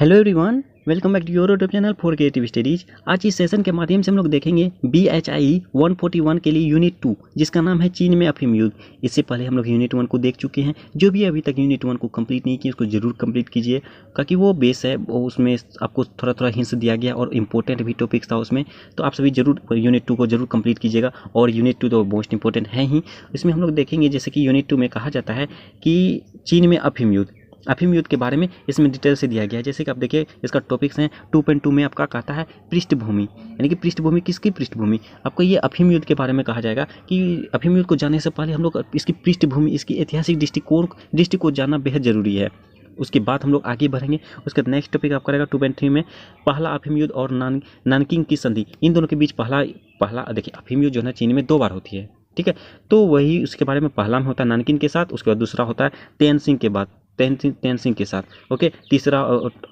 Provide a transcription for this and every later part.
Hello everyone, welcome back to your YouTube channel for creative studies. आज इस session के माध्यम से हम लोग देखेंगे BHIE 141 के लिए यूनिट 2, जिसका नाम है चीन में अफीम युद्ध। इससे पहले हम लोग यूनिट 1 को देख चुके हैं। जो भी अभी तक यूनिट 1 को कंप्लीट नहीं किया उसको जरूर कंप्लीट कीजिए, क्योंकि वो बेस है, उसमें आपको थोड़ा थोड़ा हिंस दिया गया और इंपॉर्टेंट भी टॉपिक्स था उसमें। तो आप सभी जरूर यूनिट 2 को जरूर कंप्लीट कीजिएगा, और यूनिट 2 तो मोस्ट इंपॉर्टेंट है ही। इसमें हम लोग देखेंगे जैसे कि यूनिट 2 में कहा जाता है कि चीन में अफीम युद्ध के बारे में इसमें डिटेल से दिया गया है। जैसे कि आप देखिए, इसका टॉपिक्स हैं 2.2 में आपका कहता है पृष्ठभूमि, यानी कि पृष्ठभूमि किसकी पृष्ठभूमि। आपको ये अफीम युद्ध के बारे में कहा जाएगा कि अफीम युद्ध को जानने से पहले हम लोग इसकी पृष्ठभूमि, इसकी ऐतिहासिक दृष्टि को जानना बेहद जरूरी है। उसके बाद हम लोग आगे बढ़ेंगे। उसके नेक्स्ट टॉपिक आपका रहेगा 2.3 में पहला अफीम युद्ध और नानकिंग की संधि। इन दोनों के बीच पहला देखिए, अफीम युद्ध जो है चीन में 2 बार होती है, ठीक है। तो वही उसके बारे में पहला में होता है नानकिन के साथ, उसके बाद दूसरा होता है तेनसिंग के बाद, तेनसिंग के साथ, ओके। तीसरा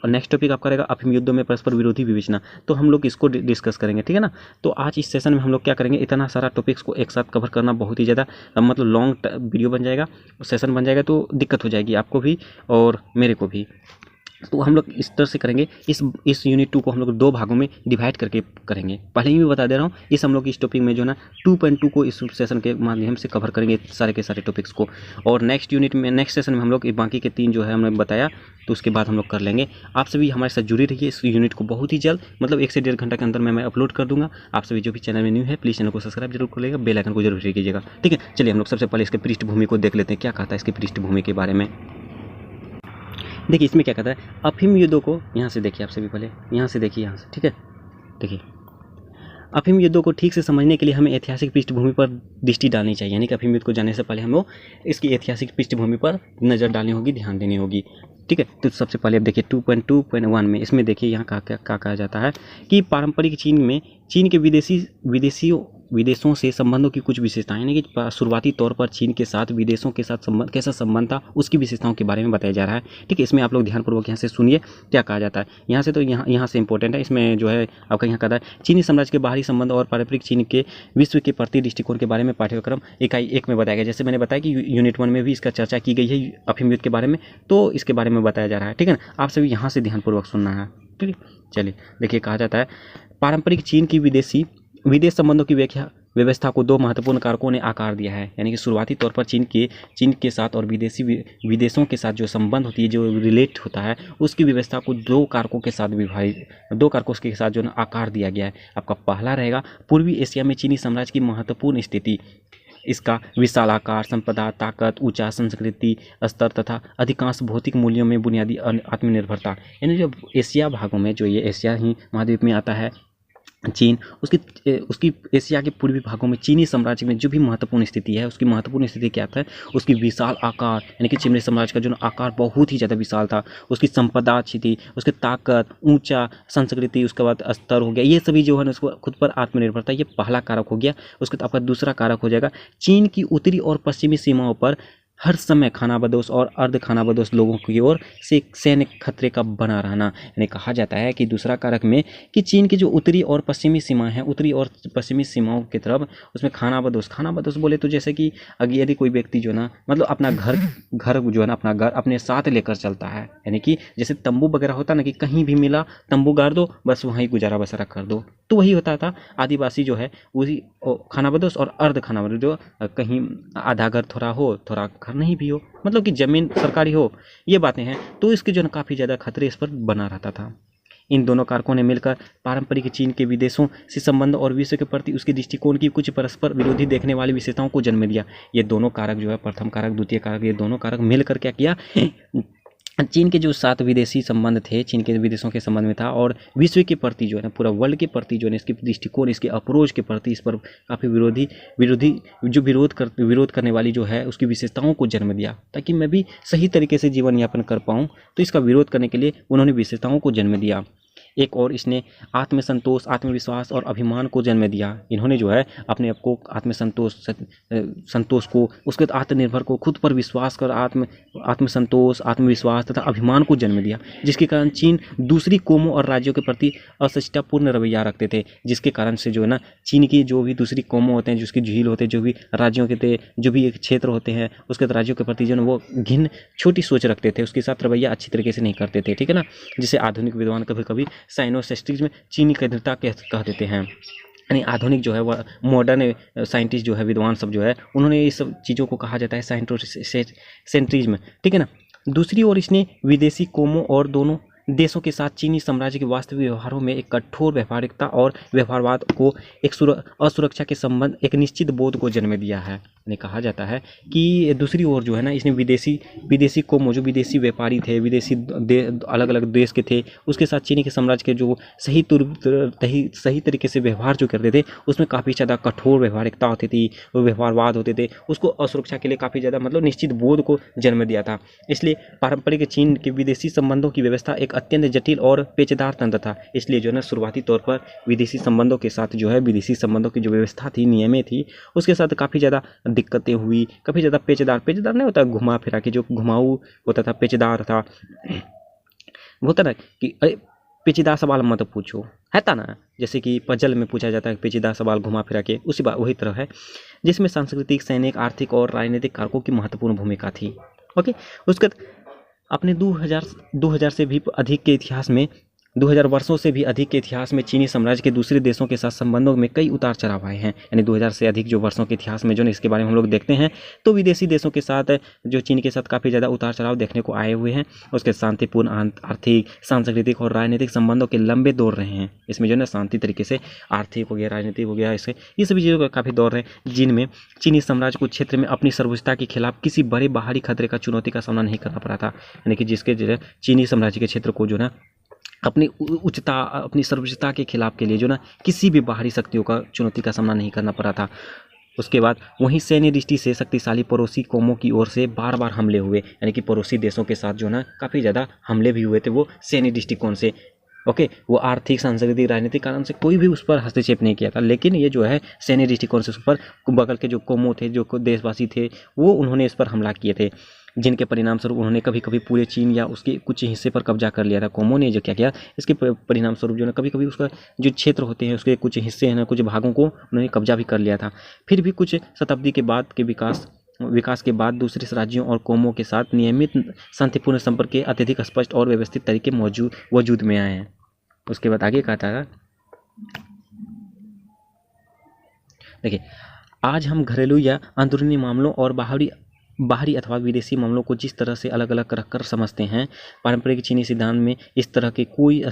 नेक्स्ट टॉपिक आपका रहेगा अफीम युद्धों में परस्पर विरोधी विवेचना। तो हम लोग इसको डिस्कस करेंगे, ठीक है ना। तो आज इस सेशन में हम लोग क्या करेंगे, इतना सारा टॉपिक्स को एक साथ कवर करना बहुत ही ज़्यादा मतलब लॉन्ग वीडियो बन जाएगा, सेशन बन जाएगा, तो दिक्कत हो जाएगी आपको भी और मेरे को भी। तो हम लोग इस तरह से करेंगे, इस यूनिट 2 को हम लोग 2 भागों में डिवाइड करके करेंगे। पहले ही मैं बता दे रहा हूँ, हम लोग इस टॉपिक में जो है ना 2.2 को इस सेशन के माध्यम से कवर करेंगे सारे के सारे टॉपिक्स को। और नेक्स्ट सेशन में हम लोग बाकी के 3 जो है हमने बताया, तो उसके बाद हम लोग कर लेंगे। आप सभी हमारे साथ जुड़े रहिए। इस यूनिट को बहुत ही जल्द, मतलब 1 से 1.5 घंटा के अंदर मैं अपलोड कर दूंगा। आप सभी जो भी चैनल में न्यू है प्लीज़ चैनल को सब्सक्राइब जरूर कर लेगा, बेल आइकन को जरूर कीजिएगा, ठीक है। चलिए हम लोग सबसे पहले इसके पृष्ठभूमि को देख लेते हैं, क्या कहता है इसकी पृष्ठभूमि के बारे में। देखिए इसमें क्या कहता है, अफीम युद्धों को यहाँ से देखिए, आप सभी पहले यहाँ से देखिए, यहाँ से, ठीक है। देखिए अफीम युद्धों को ठीक से समझने के लिए हमें ऐतिहासिक पृष्ठभूमि पर दृष्टि डालनी चाहिए, यानी कि अफीम युद्ध को जानने से पहले हमें इसकी ऐतिहासिक पृष्ठभूमि पर नज़र डालनी होगी, ध्यान देनी होगी, ठीक है। तो सबसे पहले अब देखिए 2.2.1 में इसमें देखिए यहाँ क्या कहा जाता है कि पारंपरिक चीन के विदेशों से संबंधों की कुछ विशेषताएं, यानी कि शुरुआती तौर पर चीन के साथ विदेशों के साथ कैसा संबंध था, उसकी विशेषताओं के बारे में बताया जा रहा है, ठीक है। इसमें आप लोग ध्यानपूर्वक यहाँ से सुनिए क्या कहा जाता है यहाँ से। तो यहाँ से इंपॉर्टेंट है, इसमें जो है आपका यहाँ कहता है चीनी साम्राज्य के बाहरी संबंध और पारंपरिक चीन के विश्व के प्रति दृष्टिकोण के बारे में पाठ्यक्रम इकाई 1 में बताया गया। जैसे मैंने बताया कि यूनिट 1 में भी इसका चर्चा की गई है अफीम युद्ध के बारे में, तो इसके बारे में बताया जा रहा है, ठीक है ना। आप सभी यहाँ से ध्यानपूर्वक सुनना है, ठीक है। चलिए देखिए, कहा जाता है पारंपरिक चीन की विदेश संबंधों की व्यवस्था को 2 महत्वपूर्ण कारकों ने आकार दिया है, यानी कि शुरुआती तौर पर चीन के साथ और विदेशों के साथ जो संबंध होती है, जो रिलेट होता है, उसकी व्यवस्था को 2 कारकों के साथ जो आकार दिया गया है। आपका पहला रहेगा पूर्वी एशिया में चीनी साम्राज्य की महत्वपूर्ण स्थिति, इसका विशाल आकार, संपदा, ताकत, ऊंचा संस्कृति स्तर तथा अधिकांश भौतिक मूल्यों में बुनियादी आत्मनिर्भरता। यानी जो एशिया भागों में, जो ये एशिया ही महाद्वीप में आता है चीन, उसकी एशिया के पूर्वी भागों में चीनी साम्राज्य में जो भी महत्वपूर्ण स्थिति है, उसकी महत्वपूर्ण स्थिति क्या था, उसकी विशाल आकार, यानी कि चीनी साम्राज्य का जो आकार बहुत ही ज़्यादा विशाल था, उसकी संपदा अच्छी थी, उसकी ताकत, ऊंचा संस्कृति, उसके बाद स्तर हो गया, ये सभी जो है ना उसको खुद पर आत्मनिर्भरता, ये पहला कारक हो गया। उसके बाद आपका दूसरा कारक हो जाएगा चीन की उत्तरी और पश्चिमी सीमाओं पर हर समय खानाबदोश और अर्ध खानाबदोश लोगों की ओर से सैन्य खतरे का बना रहना। यानी कहा जाता है कि दूसरा कारक में कि चीन की जो उत्तरी और पश्चिमी सीमा है, उत्तरी और पश्चिमी सीमाओं की तरफ उसमें खानाबदोश बोले तो जैसे कि यदि कोई व्यक्ति जो ना मतलब अपना घर जो है ना, अपना घर अपने साथ लेकर चलता है, यानी कि जैसे तंबू वगैरह होता ना, कि कहीं भी मिला तंबू गाड़ दो, बस वहीं गुजारा बसरा कर दो, तो वही होता था। आदिवासी जो है वही खानाबदोश और अर्ध खानाबदोश, जो कहीं आधा घर थोड़ा हो, थोड़ा घर नहीं भी हो, मतलब कि जमीन सरकारी हो, ये बातें हैं। तो इसके जो है काफ़ी ज़्यादा खतरे इस पर बना रहता था। इन दोनों कारकों ने मिलकर पारंपरिक चीन के विदेशों से संबंध और विश्व के प्रति उसके दृष्टिकोण की कुछ परस्पर विरोधी देखने वाली विशेषताओं को जन्म दिया। ये दोनों कारक जो है, प्रथम कारक, द्वितीय कारक, ये दोनों कारक मिलकर क्या किया, चीन के जो 7 विदेशी संबंध थे, चीन के विदेशों के संबंध में था, और विश्व के प्रति जो है ना, पूरा वर्ल्ड के प्रति जो है इसके दृष्टिकोण, इसके अप्रोच के प्रति इस पर काफ़ी विरोध करने वाली जो है उसकी विशेषताओं को जन्म दिया, ताकि मैं भी सही तरीके से जीवन यापन कर पाऊँ। तो इसका विरोध करने के लिए उन्होंने विशेषताओं को जन्म दिया। एक और इसने आत्मसंतोष, आत्मविश्वास और अभिमान को जन्म दिया। इन्होंने जो है अपने आप को आत्मसंतोष संतोष को, उसके बाद आत्मनिर्भर को, खुद पर विश्वास कर आत्मसंतोष, आत्मविश्वास तथा अभिमान को जन्म दिया, जिसके कारण चीन दूसरी कौमों और राज्यों के प्रति असहिष्णुतापूर्ण रवैया रखते थे, जिसके कारण से जो है ना चीन की जो भी दूसरी कौमों होते हैं, जिसके झील होते हैं, जो भी राज्यों के थे, जो भी एक क्षेत्र होते हैं, उसके राज्यों के प्रति जो है वो घिन, छोटी सोच रखते थे, उसके साथ रवैया अच्छी तरीके से नहीं करते थे, ठीक है ना। जिसे आधुनिक विद्वान कभी कभी साइनोसेस्टिज्म, चीनी कैद्रता कह देते हैं। यानी आधुनिक जो है वह मॉडर्न साइंटिस्ट जो है, विद्वान सब जो है, उन्होंने इस सब चीज़ों को कहा जाता है साइंटोसेंट्रिज्म, ठीक है ना। दूसरी ओर इसने विदेशी कौमों और दोनों देशों के साथ चीनी साम्राज्य के वास्तविक व्यवहारों में एक कठोर व्यावहारिकता और व्यवहारवाद को, एक असुरक्षा के संबंध, एक निश्चित बोध को जन्म दिया है। ने कहा जाता है कि दूसरी ओर जो है ना इसने विदेशी कौमों, जो विदेशी व्यापारी थे, विदेशी अलग अलग देश के थे, उसके साथ चीनी के साम्राज्य के जो सही तरीके से व्यवहार जो करते थे, उसमें काफ़ी ज़्यादा कठोर व्यवहारिकता होती थी, वो व्यवहारवाद होते थे, उसको असुरक्षा के लिए काफ़ी ज़्यादा मतलब निश्चित बोध को जन्म दिया था। इसलिए पारंपरिक चीन के विदेशी संबंधों की व्यवस्था एक अत्यंत जटिल और पेचीदा तंत्र था। इसलिए जो है ना शुरुआती तौर पर विदेशी संबंधों के साथ जो है, विदेशी संबंधों की जो व्यवस्था थी, नियमें थी, उसके साथ काफ़ी ज़्यादा दिक्कतें हुई, काफ़ी ज़्यादा पेचीदार नहीं होता, घुमा फिरा के जो घुमाऊ होता था, पेचीदार था, होता ना कि अरे पेचीदा सवाल मत पूछो, है था ना, जैसे कि पजल में पूछा जाता है पेचीदा सवाल घुमा फिरा के, उसी बात वही तरह है, जिसमें सांस्कृतिक, सैनिक, आर्थिक और राजनीतिक कारकों की महत्वपूर्ण भूमिका थी। ओके, उसके अपने 2000 से भी अधिक के इतिहास में, 2000 वर्षों से भी अधिक के इतिहास में चीनी साम्राज्य के दूसरे देशों के साथ संबंधों में कई उतार चढ़ाव आए हैं। यानी 2000 से अधिक जो वर्षों के इतिहास में जो है, इसके बारे में हम लोग देखते हैं, तो विदेशी देशों के साथ जो चीन के साथ काफ़ी ज़्यादा उतार चढ़ाव देखने को आए हुए हैं। उसके शांतिपूर्ण आर्थिक, सांस्कृतिक और राजनीतिक संबंधों के लंबे दौर रहे हैं। इसमें जो है ना शांति तरीके से आर्थिक हो गया, राजनीतिक हो गया, इससे ये सभी चीज़ों का काफ़ी दौर है, जिनमें चीनी साम्राज्य को क्षेत्र में अपनी सर्वोच्चता के खिलाफ किसी बड़े बाहरी खतरे का चुनौती का सामना नहीं करना पड़ा था। यानी कि जिसके जो है चीनी साम्राज्य के क्षेत्र को जो है अपनी उच्चता, अपनी सर्वोच्चता के खिलाफ के लिए जो ना किसी भी बाहरी शक्तियों का चुनौती का सामना नहीं करना पड़ा था। उसके बाद वहीं सैन्य दृष्टि से शक्तिशाली पड़ोसी कौमों की ओर से बार बार हमले हुए, यानी कि पड़ोसी देशों के साथ जो ना काफ़ी ज़्यादा हमले भी हुए थे, वो सैन्य दृष्टिकोण से। ओके, वो आर्थिक, सांस्कृतिक, राजनीतिक कारण से कोई भी उस पर हस्तक्षेप नहीं किया था, लेकिन ये जो है सैन्य दृष्टिकोण से उस पर बगल के जो कौमों थे, जो देशवासी थे, वो उन्होंने इस पर हमला किए थे, जिनके परिणाम स्वरूप उन्होंने कभी कभी पूरे चीन या उसके कुछ हिस्से पर कब्जा कर लिया था। कौमों ने जो क्या किया, इसके परिणाम स्वरूप जो है कभी कभी उसका जो क्षेत्र होते हैं, उसके कुछ हिस्से हैं ना, कुछ भागों को उन्होंने कब्जा भी कर लिया था। फिर भी कुछ शताब्दी के बाद के विकास के बाद दूसरे राज्यों और कौमों के साथ नियमित शांतिपूर्ण संपर्क के अत्यधिक स्पष्ट और व्यवस्थित तरीके वजूद में आए हैं। उसके बाद आगे कहता है, देखिए, आज हम घरेलू या अंदरूनी मामलों और बाहरी अथवा विदेशी मामलों को जिस तरह से अलग अलग रखकर समझते हैं, पारंपरिक चीनी सिद्धांत में इस तरह के कोई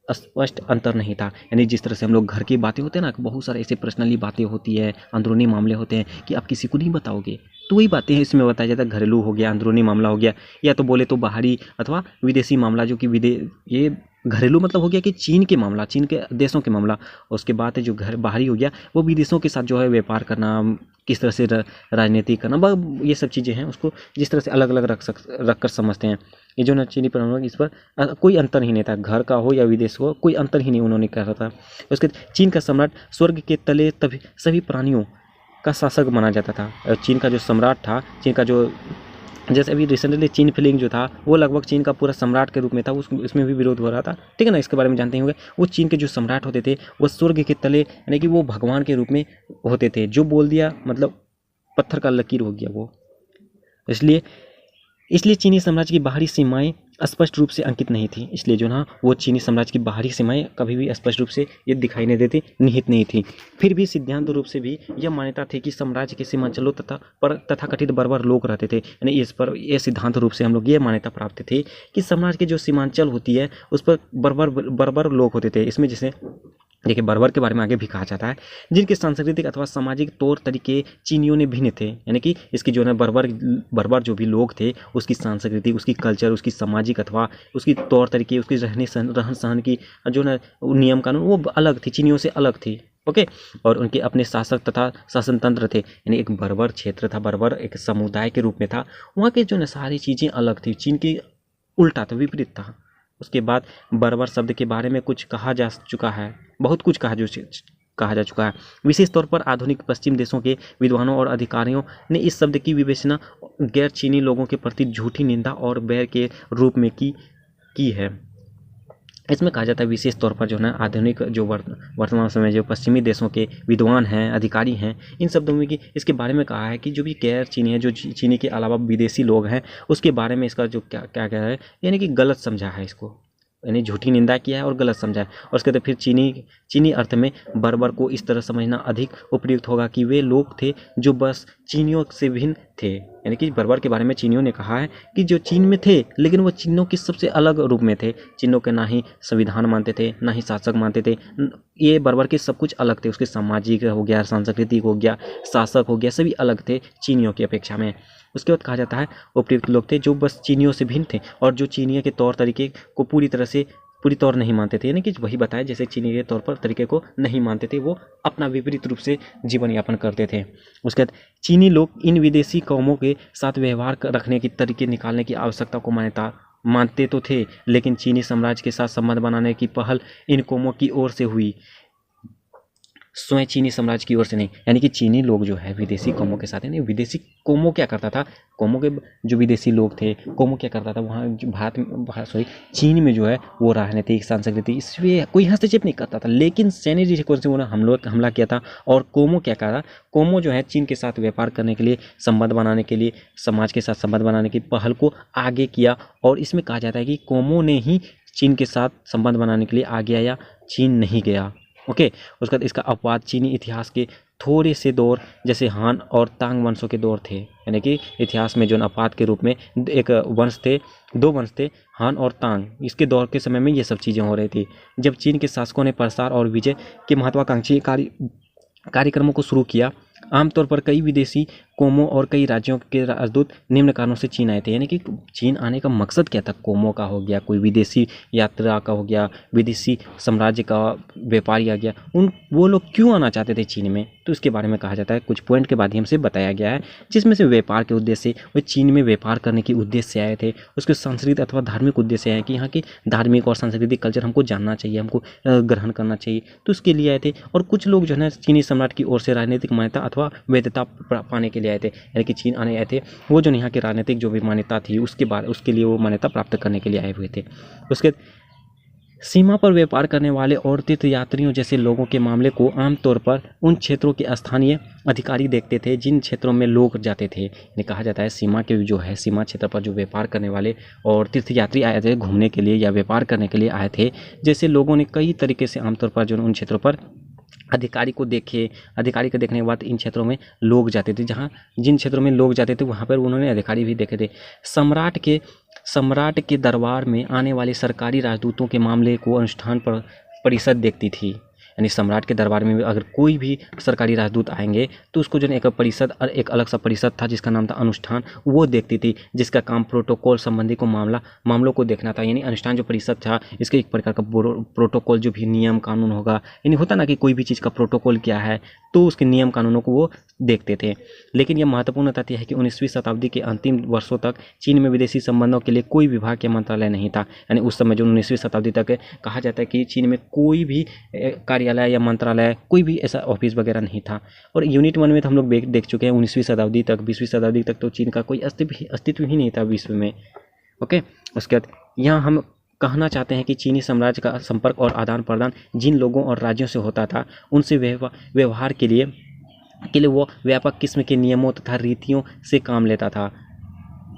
स्पष्ट अंतर नहीं था। यानी जिस तरह से हम लोग घर की बातें होते हैं ना, बहुत सारे ऐसे पर्सनली बातें होती है, अंदरूनी मामले होते हैं कि आप किसी को नहीं बताओगे, तो वही बातें हैं इसमें बताया जाता है। घरेलू हो गया, अंदरूनी मामला हो गया, या तो बोले तो बाहरी अथवा विदेशी मामला, जो कि ये घरेलू मतलब हो गया कि चीन के मामला, चीन के देशों के मामला। उसके बाद जो बाहरी हो गया, वो विदेशों के साथ जो है व्यापार करना, किस तरह से राजनीति करना, ये सब चीज़ें हैं, उसको जिस तरह से अलग अलग रख कर समझते हैं। ये जो ना चीनी परमाणु, इस पर कोई अंतर ही नहीं था, घर का हो या विदेश हो, कोई अंतर ही नहीं उन्होंने कहा था। उसके चीन का सम्राट स्वर्ग के तले सभी प्राणियों का शासक माना जाता था। चीन का जो सम्राट था, चीन का जो, जैसे अभी रिसेंटली चीन फिलिंग जो था, वो लगभग चीन का पूरा सम्राट के रूप में था, उसमें भी विरोध हो रहा था, ठीक है ना, इसके बारे में जानते होंगे। वो चीन के जो सम्राट होते थे, वो स्वर्ग के तले, यानी कि वो भगवान के रूप में होते थे, जो बोल दिया मतलब पत्थर का लकीर हो गया वो। इसलिए चीनी साम्राज्य की बाहरी सीमाएं स्पष्ट रूप से अंकित नहीं थी। इसलिए जो ना वो चीनी साम्राज्य की बाहरी सीमाएं कभी भी स्पष्ट रूप से ये दिखाई नहीं देती, निहित नहीं थी। फिर भी सिद्धांत रूप से भी यह मान्यता थी कि साम्राज्य के सीमांचलों तथाकथित बर्बर लोग रहते थे। यानी इस पर यह सिद्धांत रूप से हम लोग ये मान्यता प्राप्त थी कि साम्राज्य के जो सीमांचल होती है, उस पर बर्बर लोग होते थे। इसमें जैसे देखिए, बर्बर के बारे में आगे भी कहा जाता है, जिनके सांस्कृतिक अथवा सामाजिक तौर तरीके चीनियों ने भिन्न थे। यानी कि इसकी जो है बर्बर जो भी लोग थे, उसकी सांस्कृतिक, उसकी कल्चर, उसकी सामाजिक अथवा उसकी तौर तरीके, उसकी रहन सहन की जो है नियम कानून, वो अलग थी, चीनियों से अलग थी। ओके, और उनके अपने शासक तथा शासन तंत्र थे। यानी एक बर्बर क्षेत्र था, बर्बर एक समुदाय के रूप में था, वहाँ के जो है सारी चीज़ें अलग थी, चीन की उल्टा था, विपरीत था। उसके बाद बर्बर शब्द के बारे में कुछ कहा जा चुका है, बहुत कुछ कहा जा चुका है। विशेष तौर पर आधुनिक पश्चिम देशों के विद्वानों और अधिकारियों ने इस शब्द की विवेचना गैर चीनी लोगों के प्रति झूठी निंदा और बैर के रूप में की है। इसमें कहा जाता है विशेष तौर पर जो है आधुनिक जो वर्तमान समय जो पश्चिमी देशों के विद्वान हैं, अधिकारी हैं, इन शब्दों में कि इसके बारे में कहा है कि जो भी गैर चीनी है, जो चीनी के अलावा विदेशी लोग हैं, उसके बारे में इसका जो क्या है, यानी कि गलत समझा है इसको, यानी झूठी निंदा किया है और गलत समझा है। और उसके बाद फिर चीनी अर्थ में बर्बर को इस तरह समझना अधिक उपयुक्त होगा कि वे लोग थे जो बस चीनियों से भिन्न थे। यानी कि बर्बर के बारे में चीनियों ने कहा है कि जो चीन में थे, लेकिन वो चीनों के सबसे अलग रूप में थे। चीनों के ना ही संविधान मानते थे, ना ही शासक मानते थे। ये बर्बर के सब कुछ अलग थे, उसके सामाजिक हो गया, सांस्कृतिक हो गया, शासक हो गया, सभी अलग थे चीनियों की अपेक्षा में। उसके बाद कहा जाता है उपयुक्त लोग थे जो बस चीनियों से भिन्न थे और जो चीनियों के तौर तरीके को पूरी तौर नहीं मानते थे। यानी कि वही बताया जैसे चीनी के तौर पर तरीके को नहीं मानते थे, वो अपना विपरीत रूप से जीवन यापन करते थे। उसके बाद चीनी लोग इन विदेशी कौमों के साथ व्यवहार रखने की तरीके निकालने की आवश्यकता को मानते तो थे, लेकिन चीनी साम्राज्य के साथ संबंध बनाने की पहल इन कौमों की ओर से हुई, स्वयं चीनी साम्राज्य की ओर से नहीं। यानी कि चीनी लोग जो है विदेशी कौमों के साथ, यानी विदेशी कौमों क्या करता था, कौमों के जो विदेशी लोग थे, कौमों क्या करता था वहाँ चीन में जो है वो राजनीतिक सांस्कृतिक इसमें कोई हस्तक्षेप नहीं करता था, लेकिन सैन्य दृष्टिकोण से उन्होंने हमला किया था। और कौमों क्या करा, कौमों जो है चीन के साथ व्यापार करने के लिए, संबंध बनाने के लिए, समाज के साथ संबंध बनाने की पहल को आगे किया। और इसमें कहा जाता है कि कौमों ने ही चीन के साथ संबंध बनाने के लिए आगे आया, चीन नहीं गया। ओके, उसके बाद इसका अपवाद चीनी इतिहास के थोड़े से दौर जैसे हान और तांग वंशों के दौर थे। यानी कि इतिहास में जो अपवाद के रूप में एक वंश थे, दो वंश थे, हान और तांग। इसके दौर के समय में ये सब चीज़ें हो रही थी, जब चीन के शासकों ने प्रसार और विजय के महत्वाकांक्षी कार्यक्रमों को शुरू किया। आमतौर पर कई विदेशी कौमों और कई राज्यों के राजदूत निम्न कारणों से चीन आए थे। यानी कि चीन आने का मकसद क्या था, कौमों का हो गया, कोई विदेशी यात्रा का हो गया, विदेशी साम्राज्य का व्यापारी आ गया, वो लोग क्यों आना चाहते थे चीन में, तो इसके बारे में कहा जाता है कुछ पॉइंट के माध्यम से बताया गया है, जिसमें से व्यापार के उद्देश्य से वे चीन में व्यापार करने के उद्देश्य से आए थे। उसके सांस्कृतिक अथवा धार्मिक उद्देश्य आए कि यहाँ के धार्मिक और सांस्कृतिक कल्चर हमको जानना चाहिए, हमको ग्रहण करना चाहिए, तो उसके लिए आए थे। और कुछ लोग जो है चीनी सम्राट की ओर से राजनीतिक मान्यता अथवा वैधता पाने के लिए आए थे। यानी कि चीन आने आए थे, वो जो यहाँ की राजनीतिक जो भी मान्यता थी उसके लिए वो मान्यता प्राप्त करने के लिए आए हुए थे। उसके सीमा पर व्यापार करने वाले और तीर्थयात्रियों जैसे लोगों के मामले को आमतौर पर उन क्षेत्रों के स्थानीय अधिकारी देखते थे जिन क्षेत्रों में लोग जाते थे। यानी कहा जाता है सीमा के जो है सीमा क्षेत्र पर जो व्यापार करने वाले और तीर्थयात्री आए थे घूमने के लिए या व्यापार करने के लिए आए थे, जैसे लोगों ने कई तरीके से आमतौर पर जो उन क्षेत्रों पर अधिकारी को अधिकारी को देखने के बाद इन क्षेत्रों में लोग जाते थे, जिन क्षेत्रों में लोग जाते थे वहाँ पर उन्होंने अधिकारी भी देखे थे। सम्राट के दरबार में आने वाले सरकारी राजदूतों के मामले को अनुष्ठान परिषद देखती थी। यानी सम्राट के दरबार में अगर कोई भी सरकारी राजदूत आएंगे तो उसको जो एक परिषद और एक अलग सा परिषद था जिसका नाम था अनुष्ठान, वो देखती थी, जिसका काम प्रोटोकॉल संबंधी को मामलों को देखना था। यानी अनुष्ठान जो परिषद था इसके एक प्रकार का प्रोटोकॉल जो भी नियम कानून होगा, यानी होता ना कि कोई भी चीज़ का प्रोटोकॉल क्या है तो उसके नियम कानूनों को वो देखते थे। लेकिन यह महत्वपूर्ण तथ्य है कि 19वीं शताब्दी के अंतिम वर्षों तक चीन में विदेशी संबंधों के लिए कोई विभाग या मंत्रालय नहीं था। यानी उस समय जो 19वीं शताब्दी तक कहा जाता है कि चीन में कोई भी कार्यालय या मंत्रालय, कोई भी ऐसा ऑफिस वगैरह नहीं था। और यूनिट 1 में तो हम लोग देख चुके हैं 19वीं शताब्दी तक, 20वीं शताब्दी तक तो चीन का कोई अस्तित्व ही नहीं था विश्व में। ओके, उसके बाद यहाँ हम कहना चाहते हैं कि चीनी साम्राज्य का संपर्क और आदान प्रदान जिन लोगों और राज्यों से होता था उनसे व्यवहार के लिए वो व्यापक किस्म के नियमों तथा रीतियों से काम लेता था।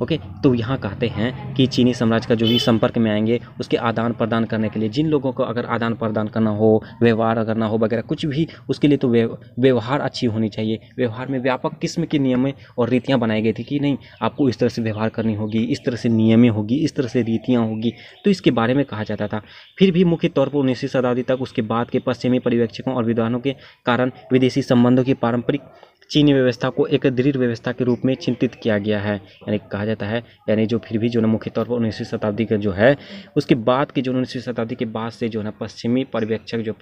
ओके, तो यहाँ कहते हैं कि चीनी साम्राज्य का जो भी संपर्क में आएंगे उसके आदान प्रदान करने के लिए जिन लोगों को अगर आदान प्रदान करना हो, व्यवहार अगर ना हो वगैरह कुछ भी, उसके लिए तो व्यवहार अच्छी होनी चाहिए। व्यवहार में व्यापक किस्म के नियम और रीतियाँ बनाई गई थी कि नहीं आपको इस तरह से व्यवहार करनी होगी, इस तरह से नियमें होगी, इस तरह से रीतियाँ होगी, तो इसके बारे में कहा जाता था। फिर भी मुख्य तौर पर 19वीं शताब्दी तक उसके बाद के पश्चिमी पर्यवेक्षकों और विद्वानों के कारण विदेशी संबंधों की पारंपरिक चीनी व्यवस्था को एक दृढ़ व्यवस्था के रूप में चिंतित किया गया है। यानी कहा जाता है, यानी जो फिर भी जो ना मुख्य तौर पर 19वीं शताब्दी का जो है उसके बाद के जो 19वीं शताब्दी के बाद से जो है ना पश्चिमी पर्यवेक्षक जो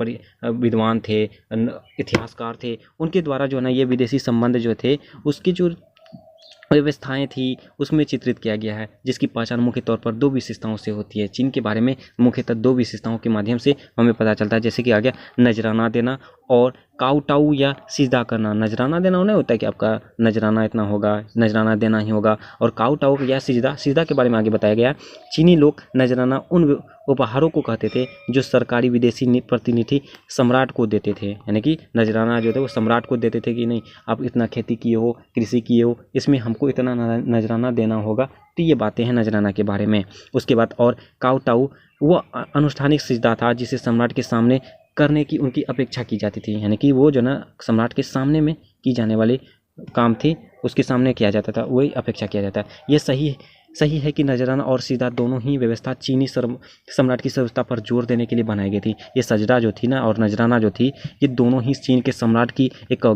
विद्वान थे, इतिहासकार थे, उनके द्वारा जो है ना ये विदेशी संबंध जो थे उसके जो व्यवस्थाएं थी उसमें चित्रित किया गया है, जिसकी पहचान मुख्य तौर पर दो विशेषताओं से होती है। चीन के बारे में मुख्यतः दो विशेषताओं के माध्यम से हमें पता चलता है, जैसे कि आ गया नजराना देना और काउटाऊ या सिजदा करना। नजराना देना नहीं होता है कि आपका नजराना इतना होगा, नजराना देना ही होगा, और काउटाऊ या सिजदा के बारे में आगे बताया गया। चीनी लोग नजराना उन उपहारों को कहते थे जो सरकारी विदेशी प्रतिनिधि सम्राट को देते थे, यानी कि नजराना जो थे वो सम्राट को देते थे कि नहीं आप इतना खेती किए हो, कृषि किए हो, इसमें हमको इतना नजराना देना होगा। तो ये बातें हैं नजराना के बारे में। उसके बाद और काउटाऊ वो अनुष्ठानिक सिजदा था जिसे सम्राट के सामने करने की उनकी अपेक्षा की जाती थी, यानी कि वो जो ना सम्राट के सामने में की जाने वाली काम थी उसके सामने किया जाता था, वही अपेक्षा किया जाता है। ये सही है कि नजराना और सिजदा दोनों ही व्यवस्था चीनी सम्राट की सर्वता पर जोर देने के लिए बनाई गई थी। ये सजदा जो थी ना और नजराना जो थी, ये दोनों ही चीन के सम्राट की एक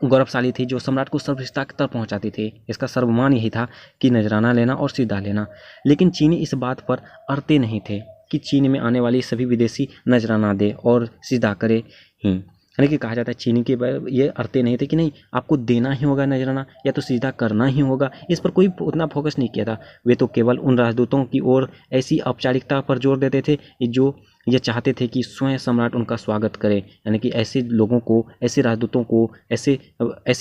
गौरवशाली थी, जो सम्राट को सर्वश्रेष्ठता तक पहुंचाती थी। इसका सर्वमान यही था कि नजराना लेना और सिजदा लेना। लेकिन चीनी इस बात पर अड़ते नहीं थे कि चीन में आने वाली सभी विदेशी नजराना दे और सिजदा करे ही, यानी कि कहा जाता है चीनी के ये अड़ते नहीं थे कि नहीं आपको देना ही होगा नजराना या तो सीधा करना ही होगा। इस पर कोई उतना फोकस नहीं किया था। वे तो केवल उन राजदूतों की ओर ऐसी औपचारिकता पर जोर देते थे जो ये चाहते थे कि स्वयं सम्राट उनका स्वागत करे, यानी कि ऐसे लोगों को, ऐसे राजदूतों को, ऐसे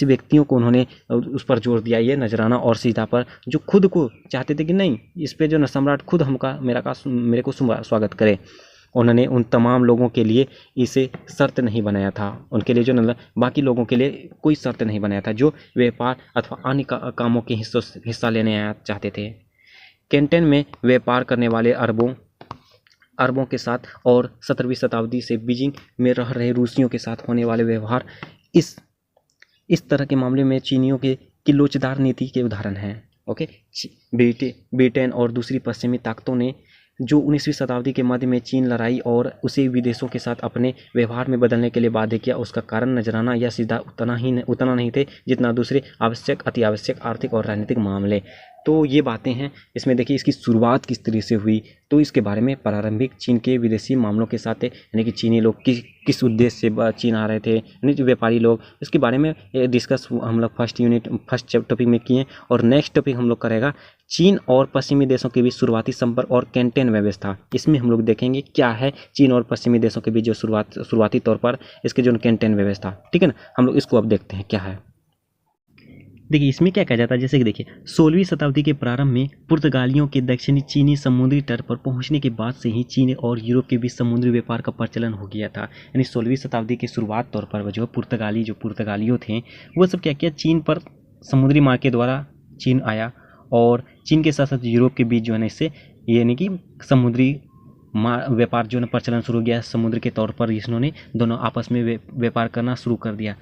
व्यक्तियों को उन्होंने उस पर जोर दिया ये नजराना और सीधा पर, जो खुद को चाहते थे कि नहीं इस पे जो न सम्राट खुद मेरे को स्वागत करे। उन्होंने उन तमाम लोगों के लिए इसे शर्त नहीं बनाया था, उनके लिए जो न बाकी लोगों के लिए कोई शर्त नहीं बनाया था जो व्यापार अथवा अन्य कामों के हिस्सा लेने चाहते थे। कैंटन में व्यापार करने वाले अरबों के साथ और 17वीं शताब्दी से बीजिंग में रह रहे रूसियों के साथ होने वाले व्यवहार इस तरह के मामले में चीनियों की लोचदार नीति के उदाहरण हैं। ओके, ब्रिटेन और दूसरी पश्चिमी ताकतों ने जो 19वीं शताब्दी के मध्य में चीन लड़ाई और उसे विदेशों के साथ अपने व्यवहार में बदलने के लिए बाध्य किया, उसका कारण नजराना या सीधा उतना नहीं थे जितना दूसरे अति आवश्यक आर्थिक और राजनीतिक मामले। तो ये बातें हैं। इसमें देखिए इसकी शुरुआत किस तरह से हुई, तो इसके बारे में प्रारंभिक चीन के विदेशी मामलों के साथ, यानी कि चीनी लोग किस उद्देश्य से चीन आ रहे थे, यानी जो व्यापारी लोग, इसके बारे में डिस्कस हम लोग फर्स्ट टॉपिक में किए। और नेक्स्ट टॉपिक हम लोग करेगा चीन और पश्चिमी देशों के बीच शुरुआती संपर्क और कैंटन व्यवस्था। इसमें हम लोग देखेंगे क्या है चीन और पश्चिमी देशों के बीच जो शुरुआती तौर पर इसके जो कैंटन व्यवस्था, ठीक है ना। हम लोग इसको अब देखते हैं क्या है। देखिए इसमें क्या कहा जाता है, जैसे कि देखिए 16वीं शताब्दी के प्रारंभ में पुर्तगालियों के दक्षिणी चीनी समुद्री तट पर पहुंचने के बाद से ही चीन और यूरोप के बीच समुद्री व्यापार का प्रचलन हो गया था। यानी 16वीं शताब्दी के शुरुआत तौर पर जो पुर्तगालियों थे वो सब क्या किया, चीन पर समुद्री मार्ग के द्वारा चीन आया और चीन के साथ साथ यूरोप के बीच जो है ना इससे यानी कि समुद्री व्यापार जो है प्रचलन शुरू हो गया। समुद्र के तौर पर इन्होंने दोनों आपस में व्यापार करना शुरू कर दिया।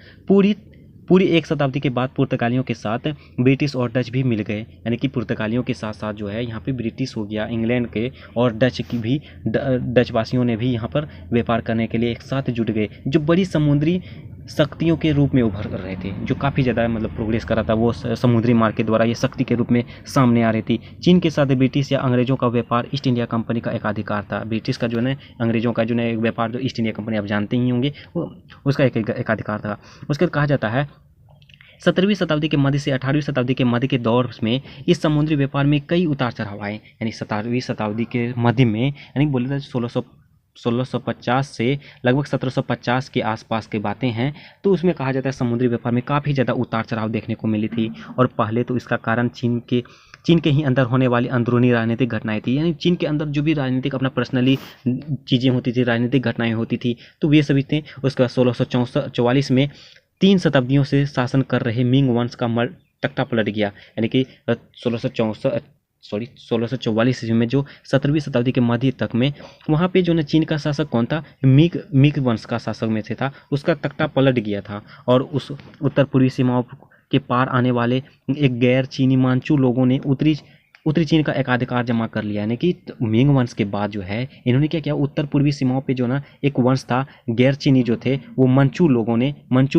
पूरी एक शताब्दी के बाद पुर्तगालियों के साथ ब्रिटिश और डच भी मिल गए, यानी कि पुर्तगालियों के साथ साथ जो है यहाँ पे ब्रिटिश हो गया, इंग्लैंड के और डच की भी डचवासियों ने भी यहाँ पर व्यापार करने के लिए एक साथ जुट गए, जो बड़ी समुद्री शक्तियों के रूप में उभर कर रहे थे, जो काफ़ी ज़्यादा मतलब प्रोग्रेस कर रहा था। वो समुद्री मार्ग के द्वारा ये शक्ति के रूप में सामने आ रही थी। चीन के साथ ब्रिटिश या अंग्रेजों का व्यापार ईस्ट इंडिया कंपनी का एकाधिकार था। ब्रिटिश का जो है अंग्रेजों का जो है व्यापार जो ईस्ट इंडिया कंपनी आप जानते ही होंगे, वो उसका एकाधिकार था। उसके कहा जाता है 17वीं शताब्दी के मध्य से 18वीं शताब्दी के मध्य के दौर में इस समुद्री व्यापार में कई उतार चढ़ाव आए। यानी 17वीं शताब्दी के मध्य में, यानी बोले तो 1650 से लगभग 1750 के आसपास की बातें हैं। तो उसमें कहा जाता है समुद्री व्यापार में काफ़ी ज़्यादा उतार चढ़ाव देखने को मिली थी। और पहले तो इसका कारण चीन के ही अंदर होने वाली अंदरूनी राजनीतिक घटनाएं थी। यानी चीन के अंदर जो भी राजनीतिक अपना पर्सनली चीज़ें होती थी, राजनीतिक घटनाएं होती थी, तो वे सभी थे। उसके बाद 1644 में 3 शताब्दियों से शासन कर रहे मिंग वंश का तख्ता पलट गया। यानी कि 1644 ईस्वी में जो 17वीं शताब्दी के मध्य तक में वहाँ पे जो ना चीन का शासक कौन था, मिग वंश का शासक में से था, उसका तख्ता पलट गया था। और उस उत्तर पूर्वी सीमाओं के पार आने वाले एक गैर चीनी मांचू लोगों ने उत्तरी चीन का एकाधिकार जमा कर लिया। यानी कि मिंग वंश के बाद जो है इन्होंने क्या किया, उत्तर पूर्वी सीमाओं पे जो ना एक वंश था गैर चीनी जो थे, वो मंचू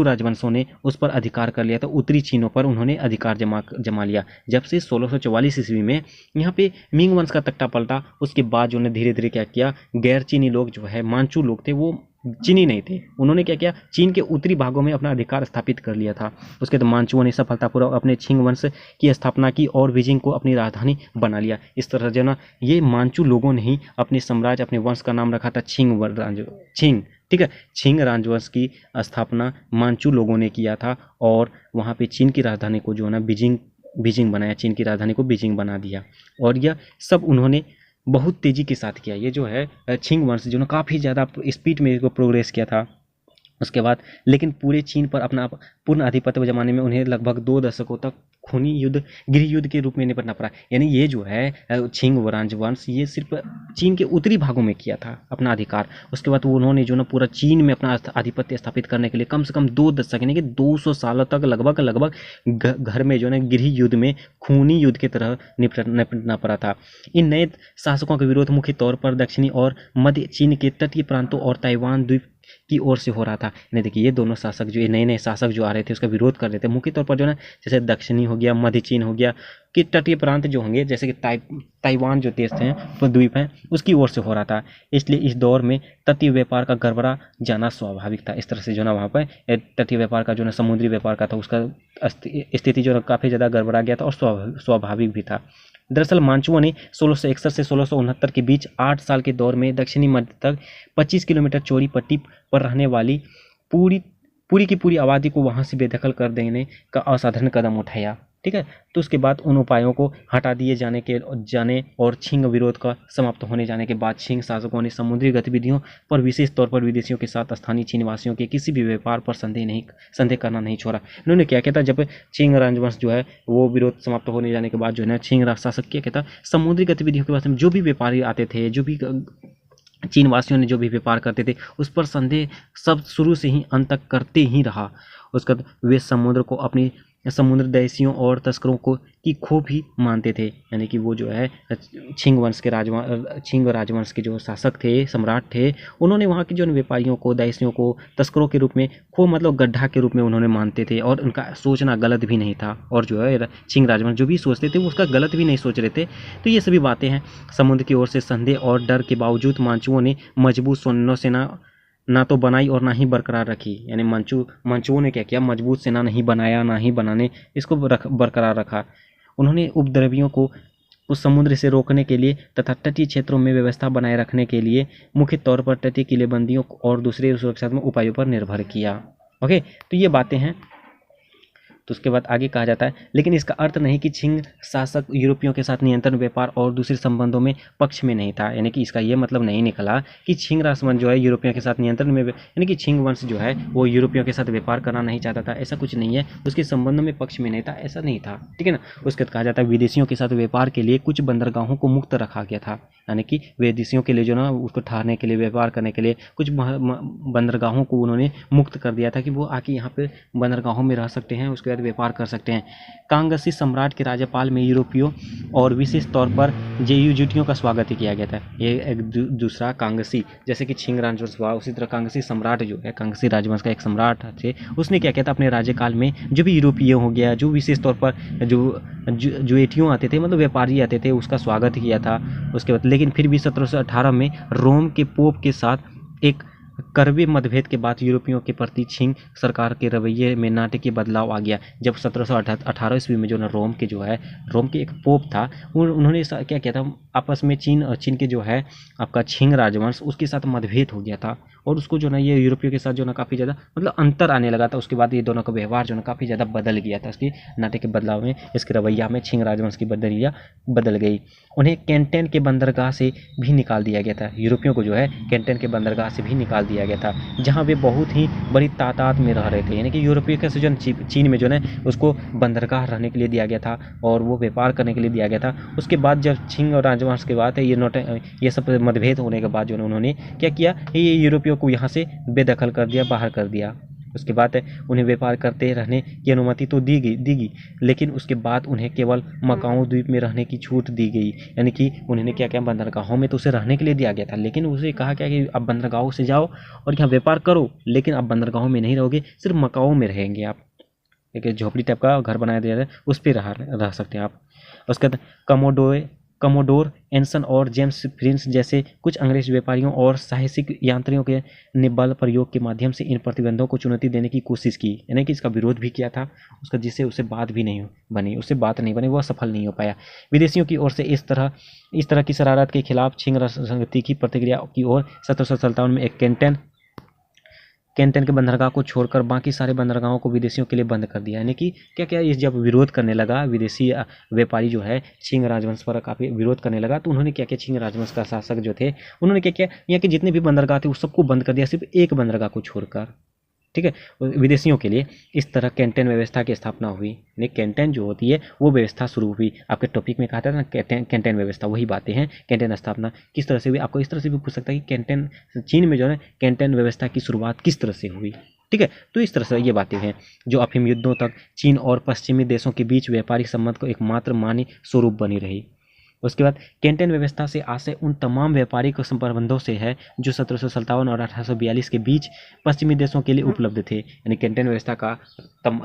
राजवंशों ने उस पर अधिकार कर लिया था। उत्तरी चीनों पर उन्होंने अधिकार जमा लिया। जब से 1644 ईस्वी में यहाँ पे मिंग वंश का तख्ता पलटा, उसके बाद जो ने धीरे धीरे क्या किया, गैर चीनी लोग जो है मांचू लोग थे, वो चीनी नहीं थे। उन्होंने क्या किया, चीन के उत्तरी भागों में अपना अधिकार स्थापित कर लिया था। उसके बाद मांचुओं ने सफलतापूर्वक अपने छिंग वंश की स्थापना की और बीजिंग को अपनी राजधानी बना लिया। इस तरह जो ना ये मांचू लोगों ने ही अपने साम्राज्य, अपने वंश का नाम रखा था छिंग। ठीक है, छिंग राजवंश की स्थापना मांचू लोगों ने किया था और वहाँ पे चीन की राजधानी को जो है ना बीजिंग बनाया, चीन की राजधानी को बीजिंग बना दिया। और यह सब उन्होंने बहुत तेज़ी के साथ किया। ये जो है छिंग वंश जो ना काफ़ी ज़्यादा स्पीड में इसको प्रोग्रेस किया था। उसके बाद लेकिन पूरे चीन पर अपना पूर्ण आधिपत्य जमाने में उन्हें लगभग 2 दशकों तक खूनी युद्ध, गृह युद्ध के रूप में निपटना पड़ा। यानी ये जो है छिंग राजवंश ये सिर्फ चीन के उत्तरी भागों में किया था अपना अधिकार। उसके बाद उन्होंने जो ना पूरा चीन में अपना आधिपत्य स्थापित करने के लिए कम से कम 2 दशक यानी कि 200 सालों तक लगभग घर में जो है गृह युद्ध में खूनी युद्ध की तरह निपटना पड़ा था। इन नए शासकों का विरोध मुख्य तौर पर दक्षिणी और मध्य चीन के तटीय प्रांतों और ताइवान द्वीप की ओर से हो रहा था। यानी देखिए ये दोनों शासक जो, ये नए नए शासक जो आ रहे थे उसका विरोध कर रहे थे मुख्य तौर पर जो ना, जैसे दक्षिणी हो गया, मध्य चीन हो गया, कि तटीय प्रांत जो होंगे जैसे कि ताइवान जो देश हैं, वो द्वीप हैं, उसकी ओर से हो रहा था। इसलिए इस दौर में तटीय व्यापार का गड़बड़ा जाना स्वाभाविक था। इस तरह से जो ना वहाँ पर तटीय व्यापार का जो ना समुद्री व्यापार का था उसका स्थिति जो काफ़ी ज़्यादा गड़बड़ा गया था और स्वाभाविक भी था। दरअसल मांचुओं ने 1661 से 1669 के बीच 8 साल के दौर में दक्षिणी मध्य तक 25 किलोमीटर चौड़ी पट्टी पर रहने वाली पूरी की पूरी आबादी को वहां से बेदखल कर देने का असाधारण कदम उठाया। ठीक है, तो उसके बाद उन उपायों को हटा दिए जाने और छिंग विरोध का समाप्त होने जाने के बाद छिंग शासकों ने समुद्री गतिविधियों पर विशेष तौर पर विदेशियों के साथ स्थानीय चीन वासियों के किसी भी व्यापार पर संदेह करना नहीं छोड़ा। इन्होंने क्या किया था, जब छिंग राजवंश जो है वो विरोध समाप्त होने जाने के बाद जो है ना छिंग शासक क्या कहता, समुद्री गतिविधियों के बारे में जो भी व्यापारी आते थे, जो भी चीन वासियों ने जो भी व्यापार करते थे उस पर संदेह सब शुरू से ही अंत तक करते ही रहा। उसके बाद वे समुद्र को अपनी समुद्र देशियों और तस्करों को की खो भी मानते थे। यानी कि वो जो है छिंग राजवंश के जो शासक थे, सम्राट थे, उन्होंने वहाँ के जो व्यापारियों को, देशियों को तस्करों के रूप में खो मतलब गड्ढा के रूप में उन्होंने मानते थे और उनका सोचना गलत भी नहीं था। और जो है छिंग राजवंश जो भी सोचते थे वो उसका गलत भी नहीं सोच रहे थे। तो ये सभी बातें हैं। समुद्र की ओर से संदेह और डर के बावजूद मांचुओं ने मजबूत नौसेना ना तो बनाई और ना ही बरकरार रखी। यानी मंचुओं ने क्या किया, मजबूत सेना नहीं बनाया, ना ही बनाने इसको बरकरार रखा। उन्होंने उपद्रवियों को उस समुद्र से रोकने के लिए तथा तटीय क्षेत्रों में व्यवस्था बनाए रखने के लिए मुख्य तौर पर तटीय किलेबंदियों और दूसरे सुरक्षात्मक उपायों पर निर्भर किया। ओके, तो ये बातें हैं। तो उसके बाद आगे कहा जाता है, लेकिन इसका अर्थ नहीं कि छिंग शासक यूरोपियों के साथ नियंत्रण, व्यापार और दूसरे संबंधों में पक्ष में नहीं था। यानी कि इसका ये मतलब नहीं निकला कि छिंग राजवंश जो है यूरोपियों के साथ नियंत्रण में, यानी कि छिंग वंश जो है वो यूरोपियों के साथ व्यापार करना नहीं चाहता था, ऐसा कुछ नहीं है। उसके संबंधों में पक्ष में नहीं था, ऐसा नहीं था। ठीक है ना। उसके बाद कहा जाता है विदेशियों के साथ व्यापार के लिए कुछ बंदरगाहों को मुक्त रखा गया था। यानी कि विदेशियों के लिए जो ना उसको ठहरने के लिए, व्यापार करने के लिए कुछ बंदरगाहों को उन्होंने मुक्त कर दिया था कि वो आके यहाँ पे बंदरगाहों में रह सकते हैं, उसके बाद व्यापार कर सकते हैं। कांगसी सम्राट के राज्यपाल में यूरोपियों और विशेष तौर पर जेयूजुटियों का स्वागत किया गया था। ये एक दूसरा कांगसी, जैसे कि छिंग राजवंश हुआ, उसी तरह कांगसी सम्राट जो है, कांगसी राजवंश का एक सम्राट थे, उसने क्या किया था अपने राज्यकाल में जो भी यूरोपीय हो गया, जो विशेष तौर पर जो एटियों आते थे मतलब व्यापारी आते थे, उसका स्वागत किया था। उसके बाद लेकिन फिर भी 1718 में रोम के पोप के साथ एक कड़वे मतभेद के बाद यूरोपियों के प्रति छिंग सरकार के रवैये में नाटकीय बदलाव आ गया। जब 1718 ईस्वी में जो ना रोम के एक पोप था, उन्होंने क्या किया था, आपस में चीन के जो है आपका छिंग राजवंश उसके साथ मतभेद हो गया था और उसको जो ना ये यूरोपियों के साथ जो ना काफ़ी ज़्यादा मतलब अंतर आने लगा था। उसके बाद ये दोनों का व्यवहार जो ना काफ़ी ज़्यादा बदल गया था। इसके नाटक के बदलाव में, इसके रवैया में छिंग राजवंश की बदल गई। उन्हें कैंटेन के बंदरगाह से भी निकाल दिया गया था। यूरोपियों को जो है कैंटेन के बंदरगाह से भी निकाल दिया गया था, जहाँ वे बहुत ही बड़ी तादाद में रह रहे थे। यानी कि यूरोपीय का जो चीन में जो है उसको बंदरगाह रहने के लिए दिया गया था और वो व्यापार करने के लिए दिया गया था। उसके बाद जब छिंग और राजवंश के बाद ये सब मतभेद होने के बाद जो उन्होंने क्या किया, ये यूरोपियों को यहाँ से बेदखल कर दिया, बाहर कर दिया। उसके बाद उन्हें व्यापार करते रहने की अनुमति तो दी गई, लेकिन उसके बाद उन्हें केवल मकाओ द्वीप में रहने की छूट दी गई। यानी कि उन्होंने क्या किया, बंदरगाहों में तो उसे रहने के लिए दिया गया था, लेकिन उसे कहा क्या कि अब बंदरगाहों से जाओ और यहाँ व्यापार करो, लेकिन अब बंदरगाहों में नहीं रहोगे, सिर्फ मकाओ में रहेंगे आप। एक झोपड़ी टाइप का घर बनाया दिया है, उस पर रह सकते हैं आप। उसके बाद कमोडोर एंसन और जेम्स प्रिंस जैसे कुछ अंग्रेज व्यापारियों और साहसिक यात्रियों के ने बल प्रयोग के माध्यम से इन प्रतिबंधों को चुनौती देने की कोशिश की, यानी कि इसका विरोध भी किया था उसका, जिससे उसे बात भी नहीं बनी, उससे बात नहीं बनी, वह सफल नहीं हो पाया। विदेशियों की ओर से इस तरह की शरारत के खिलाफ छिंग राजनीति की प्रतिक्रिया की ओर 1757 में एक कैंटन के बंदरगाह को छोड़कर बाकी सारे बंदरगाहों को विदेशियों के लिए बंद कर दिया। यानी कि क्या क्या इस जब विरोध करने लगा विदेशी व्यापारी जो है छिंग राजवंश पर काफ़ी विरोध करने लगा, तो उन्होंने क्या क्या छिंग राजवंश का शासक जो थे उन्होंने क्या क्या यहाँ के जितने भी बंदरगाह थे उस सबको बंद कर दिया, सिर्फ एक बंदरगाह को छोड़कर। ठीक है, विदेशियों के लिए इस तरह कैंटन व्यवस्था की स्थापना हुई। यानी कैंटन जो होती है वो व्यवस्था शुरू हुई। आपके टॉपिक में कहा था ना कैंटन व्यवस्था, वही बातें हैं। कैंटन स्थापना किस तरह से हुई, आपको इस तरह से भी पूछ सकता है कि कैंटन चीन में जो है कैंटन व्यवस्था की शुरुआत किस तरह से हुई। ठीक है, तो इस तरह से ये बातें हैं जो अफीम युद्धों तक चीन और पश्चिमी देशों के बीच व्यापारिक संबंध को एकमात्र मान्य स्वरूप बनी रही। उसके बाद कैंटन व्यवस्था से आशय उन तमाम व्यापारिक संबंधों से है जो 1757 और 1842 के बीच पश्चिमी देशों के लिए उपलब्ध थे। यानी कैंटन व्यवस्था का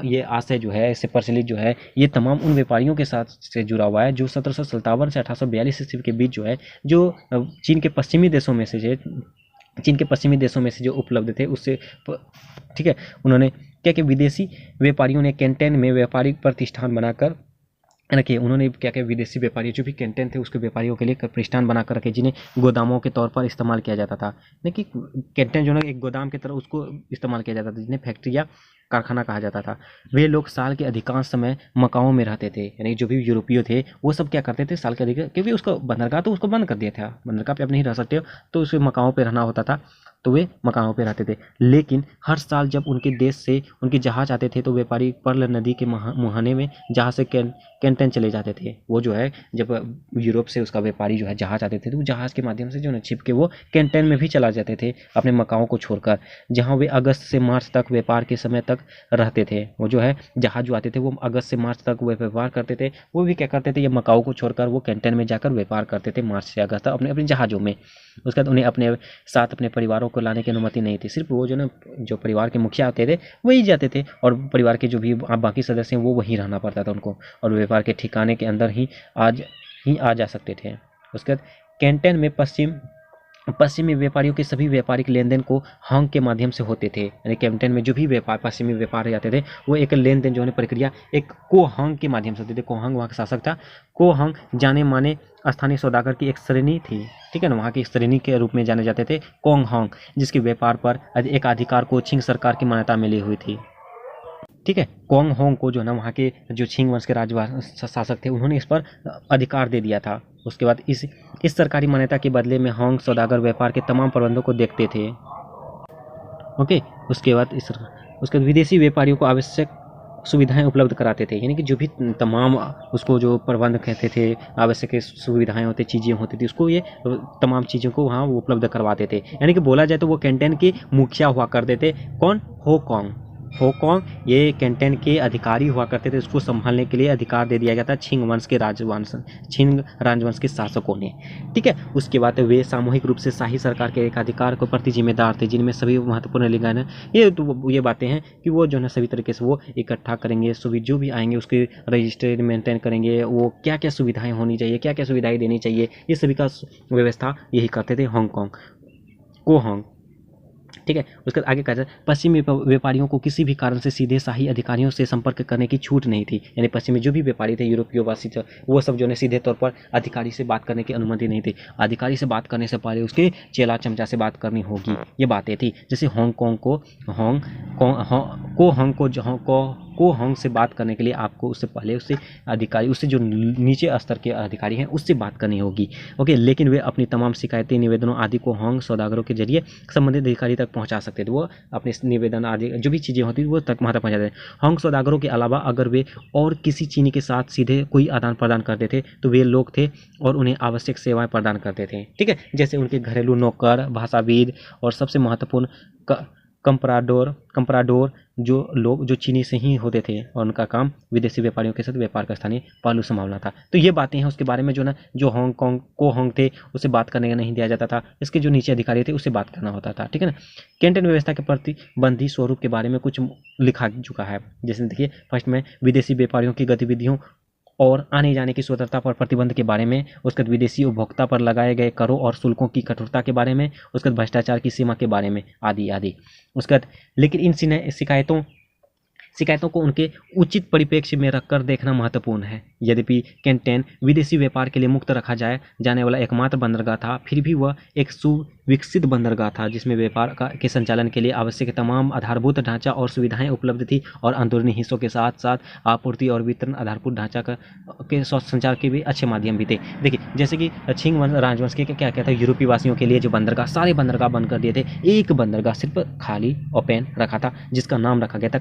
ये आशय जो है, इससे प्रचलित जो है, ये तमाम उन व्यापारियों के साथ से जुड़ा हुआ है जो 1757 से 1842 ईस्वी के बीच जो है, जो चीन के पश्चिमी देशों में से जो उपलब्ध थे उससे। ठीक है, उन्होंने क्या कि विदेशी व्यापारियों ने कैंटन में व्यापारिक प्रतिष्ठान बनाकर रखे। उन्होंने क्या क्या विदेशी व्यापारी जो भी कैंटन थे उसके व्यापारियों के लिए प्रतिष्ठान बनाकर रखे, जिन्हें गोदामों के तौर पर इस्तेमाल किया जाता था। कि कैंटन जो है एक गोदाम की तरह उसको इस्तेमाल किया जाता था, जिन्हें फैक्ट्री या कारखाना कहा जाता था। वे लोग साल के अधिकांश समय मकाओं में रहते थे। यानी जो भी यूरोपीय थे वो सब क्या करते थे साल के अधिक, क्योंकि उसका बंदरगाह तो उसको बंद कर दिया था, बंदरगाह पे आप नहीं रह सकते हो, तो उसे मकाओं पे रहना होता था, तो वे मकानों पे रहते थे। लेकिन हर साल जब उनके देश से उनके जहाज आते थे तो व्यापारी पर्ल नदी के मुहाने में जहाज से कैंटन चले जाते थे। वो जो है जब यूरोप से उसका व्यापारी जो है जहाज आते थे तो जहाज के माध्यम से जो है छिप के वो कैंटन में भी चला जाते थे अपने मकाओं को छोड़कर, जहाँ वे अगस्त से मार्च तक व्यापार के समय तक रहते थे। वो जो है जहाज जो आते थे वो अगस्त से मार्च तक वो व्यापार करते थे। वो भी क्या करते थे, ये मकाओ को छोड़कर वो कैंटन में जाकर व्यापार करते थे मार्च से अगस्त तक अपने अपने जहाज़ों में। उसके बाद उन्हें अपने साथ अपने परिवारों को लाने की अनुमति नहीं थी। सिर्फ वो जो ना जो परिवार के मुखिया आते थे वही जाते थे, और परिवार के जो भी बाकी सदस्य हैं वो वहीं रहना पड़ता था उनको, और व्यापार के ठिकाने के अंदर ही आ जा सकते थे। उसके बाद कैंटन में पश्चिमी व्यापारियों के सभी व्यापारिक लेन देन को हांग के माध्यम से होते थे। यानी कैंटन में जो भी पश्चिमी व्यापार जाते थे वो एक लेन देन जो है प्रक्रिया एक कोहांग के माध्यम से होते थे। कोहांग वहाँ का शासक था। कोहांग जाने माने स्थानीय सौदागर की एक श्रेणी थी। ठीक है ना, वहाँ की एक श्रेणी के रूप में जाने जाते थे कोंग हांग, जिसके व्यापार पर एक अधिकार को छिंग सरकार की मान्यता मिली हुई थी। ठीक है, कोंग होंग को जो है ना वहाँ के जो छिंग वंश के शासक थे उन्होंने इस पर अधिकार दे दिया था। उसके बाद इस सरकारी मान्यता के बदले में हांग सौदागर व्यापार के तमाम प्रबंधों को देखते थे। ओके, उसके बाद विदेशी व्यापारियों को आवश्यक सुविधाएं उपलब्ध कराते थे। यानी कि जो भी तमाम उसको जो प्रबंध कहते थे, आवश्यक सुविधाएं होती, चीज़ें होती थी, उसको ये तमाम चीज़ों को वहाँ वो उपलब्ध करवाते थे। यानी कि बोला जाए तो वो कैंटन के मुखिया हुआ करते थे। कौन? होकोंग ये कैंटन के अधिकारी हुआ करते थे। उसको संभालने के लिए अधिकार दे दिया गया था छिंग राजवंश के शासकों ने। ठीक है, उसके बाद वे सामूहिक रूप से शाही सरकार के एक अधिकार को प्रति जिम्मेदार थे, जिनमें सभी महत्वपूर्ण लिंगान ये बातें हैं कि वो जो है सभी तरीके से वो इकट्ठा करेंगे, जो भी आएंगे उसके रजिस्टर मेंटेन करेंगे, वो क्या क्या सुविधाएं होनी चाहिए, क्या क्या सुविधाएं देनी चाहिए, ये सभी का व्यवस्था यही करते थे कोहांग। ठीक है, उसके बाद आगे कहा जाए पश्चिमी व्यापारियों को किसी भी कारण से सीधे शाही अधिकारियों से संपर्क करने की छूट नहीं थी। यानी पश्चिमी जो भी व्यापारी थे यूरोपीय वासी थे वो सब जो है सीधे तौर पर अधिकारी से बात करने की अनुमति नहीं थी। अधिकारी से बात करने से पहले उसके चेला चमचा से बात करनी होगी, ये बातें थी। जैसे कोहांग से बात करने के लिए आपको उससे पहले उससे जो नीचे स्तर के अधिकारी हैं उससे बात करनी होगी। ओके, लेकिन वे अपनी तमाम शिकायतें, निवेदनों आदि को हांग सौदागरों के जरिए संबंधित अधिकारी तक पहुंचा सकते थे। वो अपने निवेदन आदि जो भी चीज़ें होती थी वो तक वहाँ तक पहुँचाते थे। हांग सौदागरों के अलावा अगर वे और किसी चीनी के साथ सीधे कोई आदान प्रदान करते थे तो वे लोग थे और उन्हें आवश्यक सेवाएं प्रदान करते थे। ठीक है, जैसे उनके घरेलू नौकर, भाषाविद और सबसे महत्वपूर्ण कंपराडोर जो चीनी से ही होते थे, और उनका काम विदेशी व्यापारियों के साथ व्यापार का स्थानीय पहलू संभालना था। तो ये बातें हैं उसके बारे में जो हांगकांग कोहांग थे उसे बात करने का नहीं दिया जाता था। इसके जो नीचे अधिकारी थे उससे बात करना होता था। ठीक है ना, कैंटन व्यवस्था के प्रतिबंधी स्वरूप के बारे में कुछ लिखा चुका है। जैसे देखिए फर्स्ट में विदेशी व्यापारियों की गतिविधियों और आने जाने की स्वतंत्रता पर प्रतिबंध के बारे में, उसके बाद विदेशी उपभोक्ता पर लगाए गए करों और शुल्कों की कठोरता के बारे में, उसके बाद भ्रष्टाचार की सीमा के बारे में, आदि आदि। उसके बाद लेकिन इन शिकायतों को उनके उचित परिप्रेक्ष्य में रखकर देखना महत्वपूर्ण है। यद्यपि कैंटेन विदेशी व्यापार के लिए मुक्त रखा जाने वाला एकमात्र बंदरगाह था, फिर भी वह एक सुविकसित बंदरगाह था जिसमें व्यापार के संचालन के लिए आवश्यक तमाम आधारभूत ढांचा और सुविधाएं उपलब्ध थी, और अंदरूनी हिस्सों के साथ साथ आपूर्ति और वितरण आधारभूत ढांचा के संचार के भी अच्छे माध्यम भी थे। देखिए, जैसे कि छिंग राजवंश के क्या क्या था, यूरोपीय वासियों के लिए जो बंदरगाह, सारे बंदरगाह बंद कर दिए थे, एक बंदरगाह सिर्फ खाली ओपन रखा था जिसका नाम रखा गया था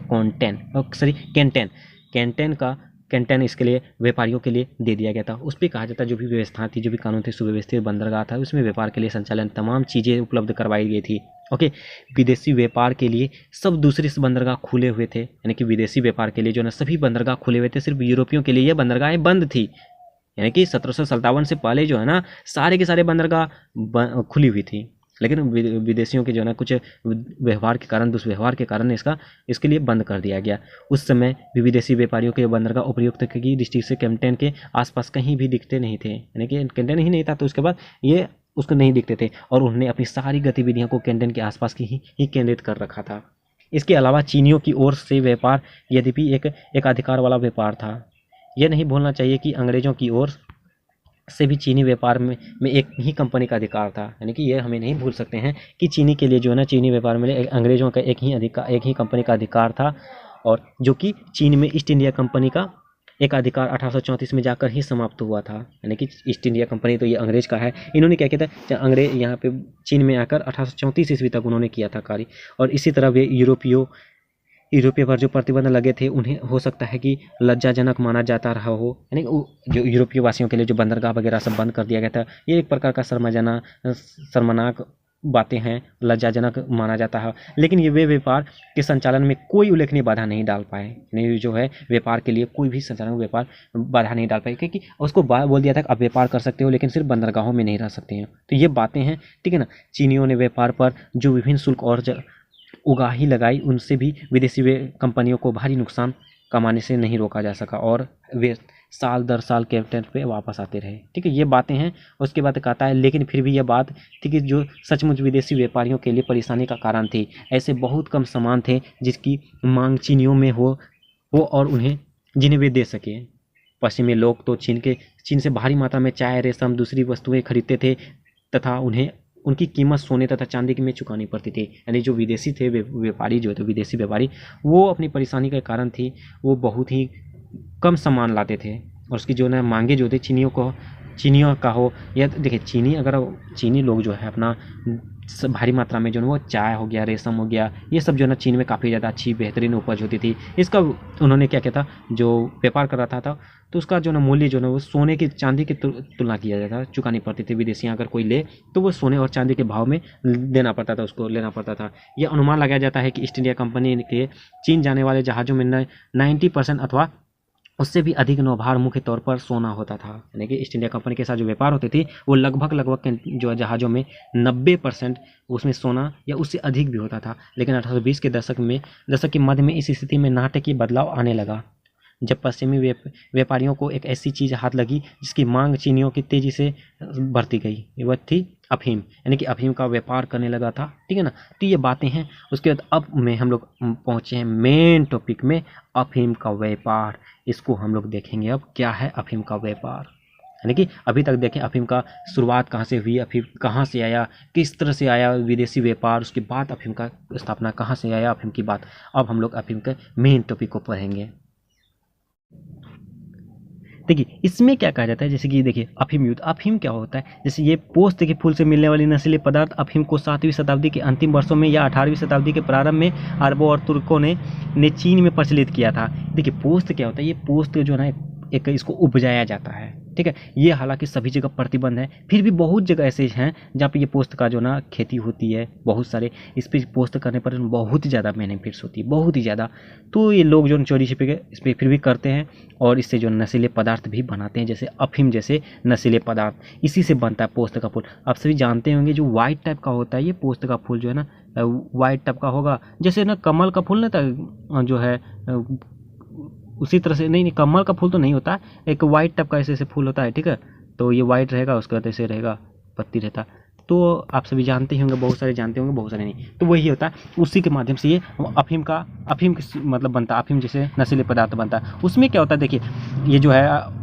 कैंटेन इसके लिए व्यापारियों के लिए दे दिया गया था। उस पर कहा जाता है जो भी व्यवस्था थी, जो भी कानून थे, सुव्यवस्थित बंदरगाह था, उसमें व्यापार के लिए संचालन तमाम चीज़ें उपलब्ध करवाई गई थी। ओके, विदेशी व्यापार के लिए सब दूसरे बंदरगाह खुले हुए थे, यानी कि विदेशी व्यापार के लिए जो ना सभी बंदरगाह खुले हुए थे, सिर्फ यूरोपियों के लिए ये बंदरगाहें बंद थी। यानी कि 1757 से पहले जो है ना सारे के सारे बंदरगाह खुली हुई थी, लेकिन विदेशियों के जो है ना कुछ व्यवहार के कारण, दुष्व्यवहार के कारण इसके लिए बंद कर दिया गया। उस समय भी विदेशी व्यापारियों के बंदरगाह उपयुक्त की दृष्टि से कैंटेन के आसपास कहीं भी दिखते नहीं थे, यानी कि कैंटेन ही नहीं था, तो उसके बाद ये उसको नहीं दिखते थे, और उन्होंने अपनी सारी गतिविधियों को कैंटेन के आसपास की ही केंद्रित कर रखा था। इसके अलावा चीनियों की ओर से व्यापार यद्यपि एक अधिकार वाला व्यापार था। यह नहीं भूलना चाहिए कि अंग्रेजों की ओर से भी चीनी व्यापार में एक ही कंपनी का अधिकार था, यानी कि ये हमें नहीं भूल सकते हैं कि चीनी के लिए जो है ना चीनी व्यापार में अंग्रेजों का एक ही कंपनी का अधिकार था, और जो कि चीन में ईस्ट इंडिया कंपनी का एक अधिकार 1834 में जाकर ही समाप्त हुआ था। यानी कि ईस्ट इंडिया कंपनी तो ये अंग्रेज का है, इन्होंने क्या किया था, अंग्रेज यहाँ पे चीन में आकर 1834 ईस्वी तक उन्होंने किया था कार्य। और इसी तरह वे यूरोपीय पर जो प्रतिबंध लगे थे उन्हें हो सकता है कि लज्जाजनक माना जाता रहा हो, यानी जो यूरोपीय वासियों के लिए जो बंदरगाह वगैरह सब बंद कर दिया गया था, ये एक प्रकार का शर्मनाक बातें हैं, लज्जाजनक माना जाता है। लेकिन ये वे व्यापार के संचालन में कोई उल्लेखनीय बाधा नहीं डाल पाए, यानी जो है व्यापार के लिए कोई भी संचालन व्यापार बाधा नहीं डाल पाए, क्योंकि उसको बोल दिया था कि आप व्यापार कर सकते हो लेकिन सिर्फ बंदरगाहों में नहीं रह सकते हैं। तो ये बातें हैं, ठीक है ना। चीनियों ने व्यापार पर जो विभिन्न शुल्क और उगाही लगाई, उनसे भी विदेशी कंपनियों को भारी नुकसान कमाने से नहीं रोका जा सका, और वे साल दर साल कैंटेन पे वापस आते रहे, ठीक है। ये बातें हैं। उसके बाद कहता है लेकिन फिर भी यह बात थी कि जो सचमुच विदेशी व्यापारियों के लिए परेशानी का कारण थी, ऐसे बहुत कम सामान थे जिसकी मांग चीनियों में हो और उन्हें जिन्हें वे दे सके। पश्चिमी लोग तो चीन से भारी मात्रा में चाय, रेशम, दूसरी वस्तुएं खरीदते थे तथा उन्हें उनकी कीमत सोने तथा चांदी में चुकानी पड़ती थी। यानी जो विदेशी थे व्यापारी, जो थे विदेशी व्यापारी, वो अपनी परेशानी के कारण थी, वो बहुत ही कम सामान लाते थे, और उसकी जो ना मांगे जो थे चीनियों का हो या देखिए चीनी लोग जो है अपना भारी मात्रा में जो है वो चाय हो गया, रेशम हो गया, ये सब जो है ना चीन में काफ़ी ज़्यादा अच्छी बेहतरीन उपज होती थी। इसका उन्होंने क्या किया था, जो व्यापार कर रहा था तो उसका जो ना मूल्य जो ना वो सोने की चांदी की तुलना किया जाता था, चुकानी पड़ती थी। विदेशी अगर कोई ले तो वो सोने और चांदी के भाव में देना पड़ता था, उसको लेना पड़ता था। यह अनुमान लगाया जाता है कि ईस्ट इंडिया कंपनी के चीन जाने वाले जहाज़ों में 90% अथवा उससे भी अधिक नौभार मुख्य तौर पर सोना होता था। यानी कि ईस्ट इंडिया कंपनी के साथ जो व्यापार होती थी वो लगभग जो जहाज़ों में 90% उसमें सोना या उससे अधिक भी होता था। लेकिन 1820 के दशक के मध्य में इस स्थिति में नाटकीय बदलाव आने लगा, जब पश्चिमी व्यापारियों को एक ऐसी चीज़ हाथ लगी जिसकी मांग चीनियों की तेज़ी से बढ़ती गई। वह थी अफीम, यानी कि अफीम का व्यापार करने लगा था, ठीक है ना। तो ये बातें हैं। उसके बाद अब में हम लोग पहुँचे हैं मेन टॉपिक में, अफीम का व्यापार। इसको हम लोग देखेंगे अब क्या है अफीम का व्यापार। यानी कि अभी तक देखें अफीम का शुरुआत कहाँ से हुई, अफीम कहाँ से आया, किस तरह से आया विदेशी व्यापार, उसके बाद अफीम का स्थापना कहाँ से आया, अफीम की बात। अब हम लोग अफीम के मेन टॉपिक को पढ़ेंगे। देखिए इसमें क्या कहा जाता है, जैसे कि देखिए अफीम युद्ध। अफीम क्या होता है, जैसे ये पोस्त के फूल से मिलने वाली नशीले पदार्थ अफीम को 7वीं शताब्दी के अंतिम वर्षों में या 18वीं शताब्दी के प्रारंभ में अरबों और तुर्कों ने चीन में प्रचलित किया था। देखिए पोस्त क्या होता है, ये पोस्त जो है एक इसको उपजाया जाता है, ठीक है। ये हालांकि सभी जगह प्रतिबंध है, फिर भी बहुत जगह ऐसे हैं जहाँ पे ये पोस्त का जो ना खेती होती है, बहुत सारे इस पर पोस्त करने पर बहुत ही ज़्यादा बेनिफिट्स होती है, बहुत ही ज़्यादा। तो ये लोग जो चोरी छिपे इस पर फिर भी करते हैं, और इससे जो नशीले पदार्थ भी बनाते हैं, जैसे अफीम जैसे नशीले पदार्थ इसी से बनता है पोस्त का फूल। आप सभी जानते होंगे जो वाइट टाइप का होता है, ये पोस्त का फूल जो है ना वाइट टाइप का होगा, जैसे ना कमल का फूल ना था जो है उसी तरह से नहीं कमल का फूल तो नहीं होता, एक वाइट टाइप का ऐसे ऐसे फूल होता है, ठीक है। तो ये वाइट रहेगा, उसके बाद ऐसे रहेगा, पत्ती रहता। तो आप सभी जानते ही होंगे, बहुत सारे जानते होंगे, बहुत सारे नहीं। तो वही होता है, उसी के माध्यम से ये अफीम मतलब बनता है, अफीम जैसे नशीले पदार्थ बनता है। उसमें क्या होता है देखिए, ये जो है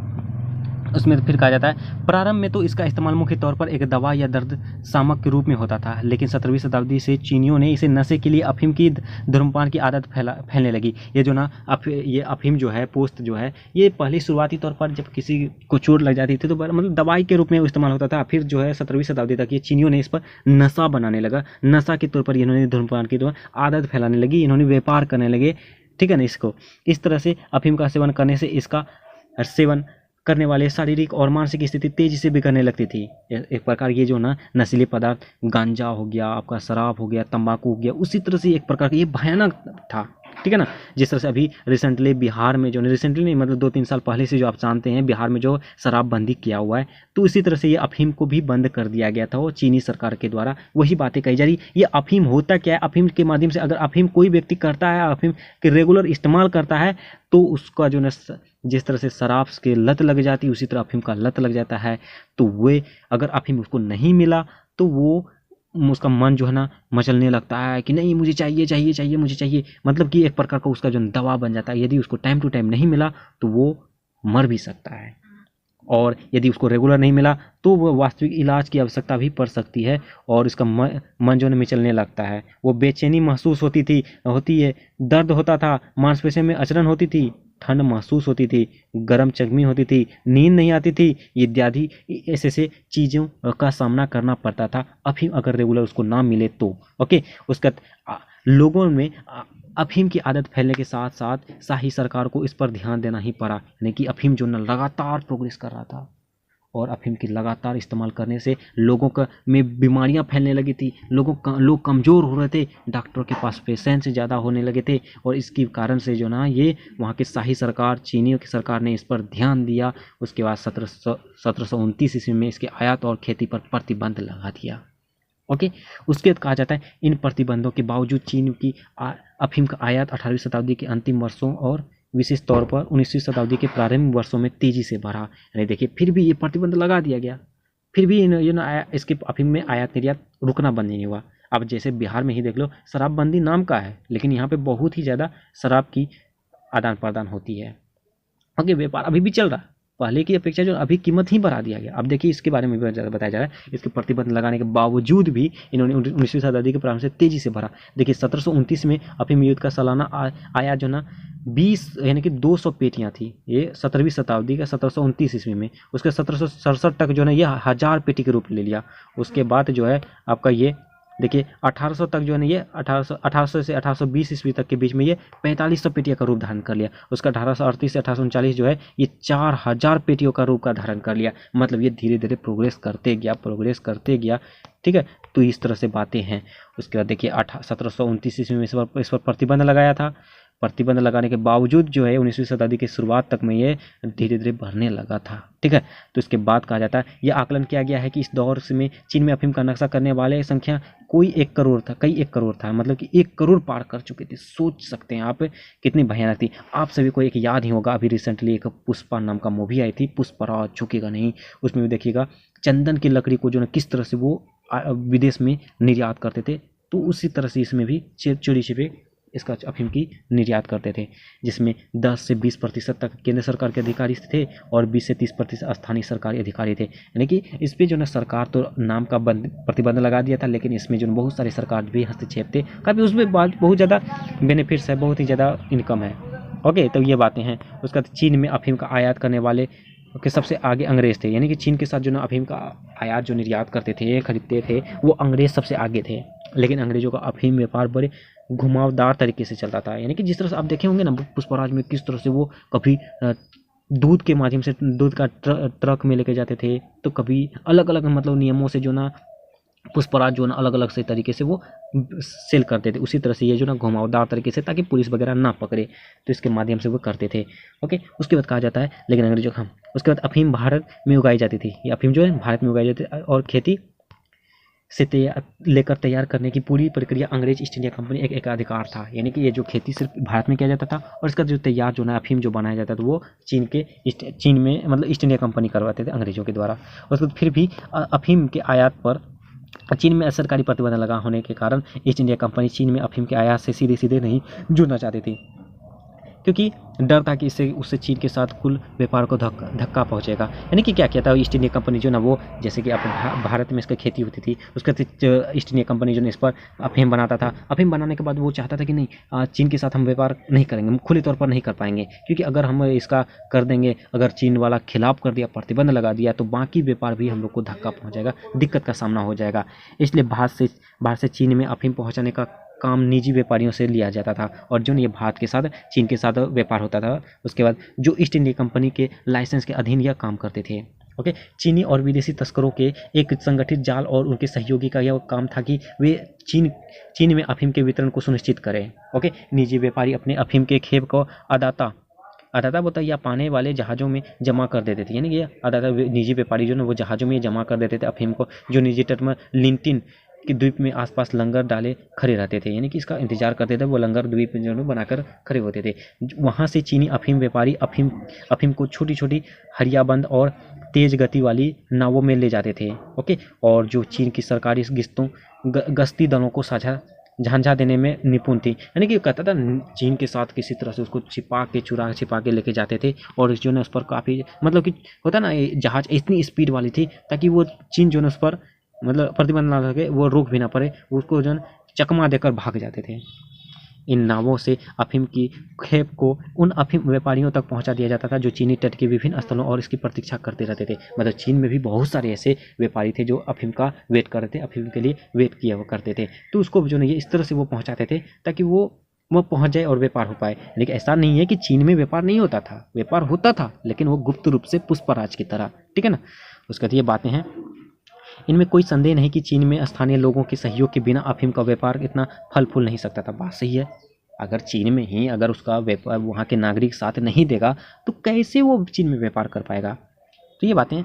उसमें फिर कहा जाता है प्रारंभ में तो इसका इस्तेमाल मुख्य तौर पर एक दवा या दर्द शामक के रूप में होता था, लेकिन 17वीं शताब्दी से चीनियों ने इसे नशे के लिए अफीम की धूम्रपान की आदत फैलने लगी। ये जो ना ये अफीम जो है, पोस्त जो है, ये पहले शुरुआती तौर पर जब किसी को चोट लग जाती थी तो मतलब दवाई के रूप में इस्तेमाल होता था। फिर जो है 17वीं शताब्दी तक ये चीनियों ने इस पर नशा बनाने लगा, नशा के तौर पर इन्होंने धूम्रपान की आदत फैलाने लगी, इन्होंने व्यापार करने लगे, ठीक है ना। इसको इस तरह से अफीम का सेवन करने से इसका सेवन करने वाले शारीरिक और मानसिक स्थिति तेजी से बिगड़ने लगती थी। एक प्रकार ये जो ना नशीले पदार्थ, गांजा हो गया, आपका शराब हो गया, तंबाकू हो गया, उसी तरह से एक प्रकार का ये भयानक था, ठीक है ना। जिस तरह से अभी रिसेंटली बिहार में जो, रिसेंटली नहीं मतलब 2-3 साल पहले से जो आप जानते हैं बिहार में जो शराबबंदी किया हुआ है, तो इसी तरह से ये अफीम को भी बंद कर दिया गया था वो चीनी सरकार के द्वारा। वही बातें कही जा रही। ये अफीम होता क्या है, अफीम के माध्यम से अगर अफीम कोई व्यक्ति करता है, अफीम के रेगुलर इस्तेमाल करता है, तो उसका जो न जिस तरह से शराब के लत लग जाती है, उसी तरह अफीम का लत लग जाता है। तो वे अगर अफीम उसको नहीं मिला तो वो उसका मन जो है ना मचलने लगता है कि नहीं मुझे चाहिए चाहिए चाहिए मुझे चाहिए, मतलब कि एक प्रकार का उसका जो दवा बन जाता है। यदि उसको टाइम टू टाइम नहीं मिला तो वो मर भी सकता है, और यदि उसको रेगुलर नहीं मिला तो वो वास्तविक इलाज की आवश्यकता भी पड़ सकती है, और इसका मन जो है मचलने लगता है। वो बेचैनी महसूस होती है, दर्द होता था, मांसपेशियों में अचरन होती थी, ठंड महसूस होती थी, गर्म चगमी होती थी, नींद नहीं आती थी, इत्यादि ऐसे ऐसे चीज़ों का सामना करना पड़ता था अफीम अगर रेगुलर उसको ना मिले तो। ओके, उसका लोगों में अफीम की आदत फैलने के साथ साथ शाही सरकार को इस पर ध्यान देना ही पड़ा, यानी कि अफीम जो न लगातार प्रोग्रेस कर रहा था, और अफीम की लगातार इस्तेमाल करने से लोगों का में बीमारियां फैलने लगी थी, लोग कमज़ोर हो रहे थे, डॉक्टरों के पास पेशेंट ज़्यादा होने लगे थे, और इसके कारण से जो ना ये वहाँ की शाही सरकार, चीनियों की सरकार ने इस पर ध्यान दिया। उसके बाद 1729 ईस्वी में इसके आयात और खेती पर प्रतिबंध लगा दिया। ओके, उसके बाद कहा जाता है इन प्रतिबंधों के बावजूद चीन की अफीम का आयात 18वीं शताब्दी के अंतिम वर्षों और विशेष तौर पर 19वीं शताब्दी के प्रारंभिक वर्षों में तेजी से बढ़ा। यानी देखिए फिर भी ये प्रतिबंध लगा दिया गया, फिर भी इसके अफीम में आयात निर्यात रुकना बंद नहीं हुआ। अब जैसे बिहार में ही देख लो, शराबबंदी नाम का है, लेकिन यहाँ पे बहुत ही ज़्यादा शराब की आदान प्रदान होती है। ओके, व्यापार अभी भी चल रहा है, पहले की अपेक्षा जो अभी कीमत ही बढ़ा दिया गया। अब देखिए इसके बारे में भी बताया जा रहा है, इसके प्रतिबंध लगाने के बावजूद भी इन्होंने 19वीं शताब्दी के प्रारंभ से तेजी से बढ़ा। देखिए 1729 में अफीम युद्ध का सालाना आयात जो ना 20 यानी कि 200 पेटियां थी, ये 17वीं शताब्दी का 1729 ईस्वी में। उसके 1767 तक जो है ये 1000 पेटी के रूप ले लिया। उसके बाद जो है आपका ये देखिए 1800 तक जो है ये 1800 से 1820 ईस्वी तक के बीच में ये 4500 पेटियों का रूप धारण कर लिया। उसका 1838 से 1839 जो है ये 4000 पेटियों का रूप का धारण कर लिया। मतलब ये धीरे धीरे प्रोग्रेस करते गया, ठीक है। तो इस तरह से बातें हैं। उसके बाद देखिए 1729 ईस्वी में इस पर प्रतिबंध लगाया था। प्रतिबंध लगाने के बावजूद जो है 19वीं शताब्दी की शुरुआत तक में ये धीरे धीरे बढ़ने लगा था, ठीक है। तो इसके बाद कहा जाता है यह आकलन किया गया है कि इस दौर में चीन में अफीम का नक्शा करने वाले संख्या कई 1 करोड़ था, मतलब कि 1 करोड़ पार कर चुके थे। सोच सकते हैं आप कितनी भयानक थी। आप सभी को एक याद ही होगा, अभी रिसेंटली एक पुष्पा नाम का मूवी आई थी, पुष्पराज, झुकेगा नहीं। उसमें भी देखिएगा चंदन की लकड़ी को जो ना किस तरह से वो विदेश में निर्यात करते थे, तो उसी तरह से इसमें भी चोरी छिपे इसका अफीम की निर्यात करते थे, जिसमें 10 से 20% तक केंद्र सरकार के अधिकारी थे और 20 से 30% स्थानीय सरकारी अधिकारी थे। यानी कि इस पर जो ना सरकार तो नाम का प्रतिबंध लगा दिया था, लेकिन इसमें जो बहुत सारे सरकार भी हस्तक्षेप थे, काफ़ी उसमें बहुत ज़्यादा बेनिफिट्स है, बहुत ही ज़्यादा इनकम है। ओके, तो ये बातें हैं। उसका चीन में अफीम का आयात करने वाले के सबसे आगे अंग्रेज थे, यानी कि चीन के साथ जो ना अफीम का आयात जो निर्यात करते थे, खरीदते थे, वो अंग्रेज सबसे आगे थे। लेकिन अंग्रेजों का अफीम व्यापार बड़े घुमावदार तरीके से चलता था। यानी कि जिस तरह से आप देखे होंगे ना पुष्पराज में, किस तरह से वो कभी दूध के माध्यम से दूध का ट्रक में लेके जाते थे, तो कभी अलग अलग मतलब नियमों से जो ना पुष्पराज जो ना अलग अलग से तरीके से वो सेल करते थे। उसी तरह से ये जो ना घुमावदार तरीके से, ताकि पुलिस वगैरह ना पकड़े, तो इसके माध्यम से वो करते थे। ओके, उसके बाद कहा जाता है लेकिन अंग्रेजों का उसके बाद अफीम भारत में उगाई जाती थी। ये अफीम जो है भारत में उगाई जाती थी, और खेती से लेकर तैयार करने की पूरी प्रक्रिया अंग्रेज ईस्ट इंडिया कंपनी एक एकाधिकार था। यानी कि ये जो खेती सिर्फ भारत में किया जाता था और इसका जो तैयार जो ना अफीम जो बनाया जाता था वो चीन में मतलब ईस्ट इंडिया कंपनी करवाते थे अंग्रेजों के द्वारा। उसके बाद फिर भी अफीम के आयात पर चीन में सरकारी प्रतिबंध लगा होने के कारण ईस्ट इंडिया कंपनी चीन में अफीम के आयात से सीधे सीधे नहीं जुड़ना चाहती थी, क्योंकि डर था कि इससे उससे चीन के साथ कुल व्यापार को धक्का पहुंचेगा। यानी कि क्या किया था ईस्ट इंडिया कंपनी जो ना वो, जैसे कि अपने भारत में इसका खेती होती थी, उसका ईस्ट इंडिया कंपनी जो ना इस पर अफीम बनाता था। अफीम बनाने के बाद वो चाहता था कि नहीं, चीन के साथ हम व्यापार नहीं करेंगे, हम खुले तौर पर नहीं कर पाएंगे, क्योंकि अगर हम इसका कर देंगे, अगर चीन वाला खिलाफ कर दिया, प्रतिबंध लगा दिया, तो बाकी व्यापार भी हम लोग को धक्का पहुँचेगा, दिक्कत का सामना हो जाएगा। इसलिए भारत से चीन में अफीम पहुँचाने का काम निजी व्यापारियों से लिया जाता था और जो ये भारत के साथ चीन के साथ व्यापार होता था। उसके बाद जो ईस्ट इंडिया कंपनी के लाइसेंस के अधीन यह काम करते थे। ओके, चीनी और विदेशी तस्करों के एक संगठित जाल और उनके सहयोगी का यह काम था कि वे चीन में अफीम के वितरण को सुनिश्चित करें। ओके, निजी व्यापारी अपने अफीम के खेप को अदाता बताइए पाने वाले जहाज़ों में जमा कर देते थे। यानी कि अदाता निजी व्यापारी जो ना वो जहाज़ों में जमा कर देते थे अफीम को, जो निजी तट में लिंटिन कि द्वीप में आसपास लंगर डाले खड़े रहते थे। यानी कि इसका इंतजार करते थे, वो लंगर द्वीप जो बनाकर खड़े होते थे। वहाँ से चीनी अफीम व्यापारी अफीम को छोटी छोटी हरियाबंद और तेज गति वाली नावों में ले जाते थे। ओके, और जो चीन की सरकारी गश्ती दलों को झांझा देने में निपुण थी। यानी कि कहता था चीन के साथ किसी तरह से उसको छिपा के लेके जाते थे और जो है उस पर काफ़ी मतलब कि होता ना जहाज इतनी स्पीड वाली थी ताकि वो चीन जो है उस पर मतलब प्रतिबंध ना लगे, वो रोक भी ना पड़े, उसको जो चकमा देकर भाग जाते थे। इन नावों से अफीम की खेप को उन अफीम व्यापारियों तक पहुंचा दिया जाता था जो चीनी तट के विभिन्न स्थलों और इसकी प्रतीक्षा करते रहते थे। मतलब चीन में भी बहुत सारे ऐसे व्यापारी थे जो अफीम का वेट कर रहे थे, अफीम के लिए वेट किया हुआ करते थे। तो उसको जो नहीं इस तरह से वो पहुँचाते थे ताकि वो पहुंच जाए और व्यापार हो पाए। लेकिन ऐसा नहीं है कि चीन में व्यापार नहीं होता था, व्यापार होता था, लेकिन वो गुप्त रूप से पुष्पराज की तरह। ठीक है ना, उसके बाद ये बातें हैं। इनमें कोई संदेह नहीं कि चीन में स्थानीय लोगों के सहयोग के बिना अफीम का व्यापार इतना फल फूल नहीं सकता था। बात सही है, अगर चीन में ही अगर उसका व्यापार वहाँ के नागरिक साथ नहीं देगा तो कैसे वो चीन में व्यापार कर पाएगा। तो ये बातें।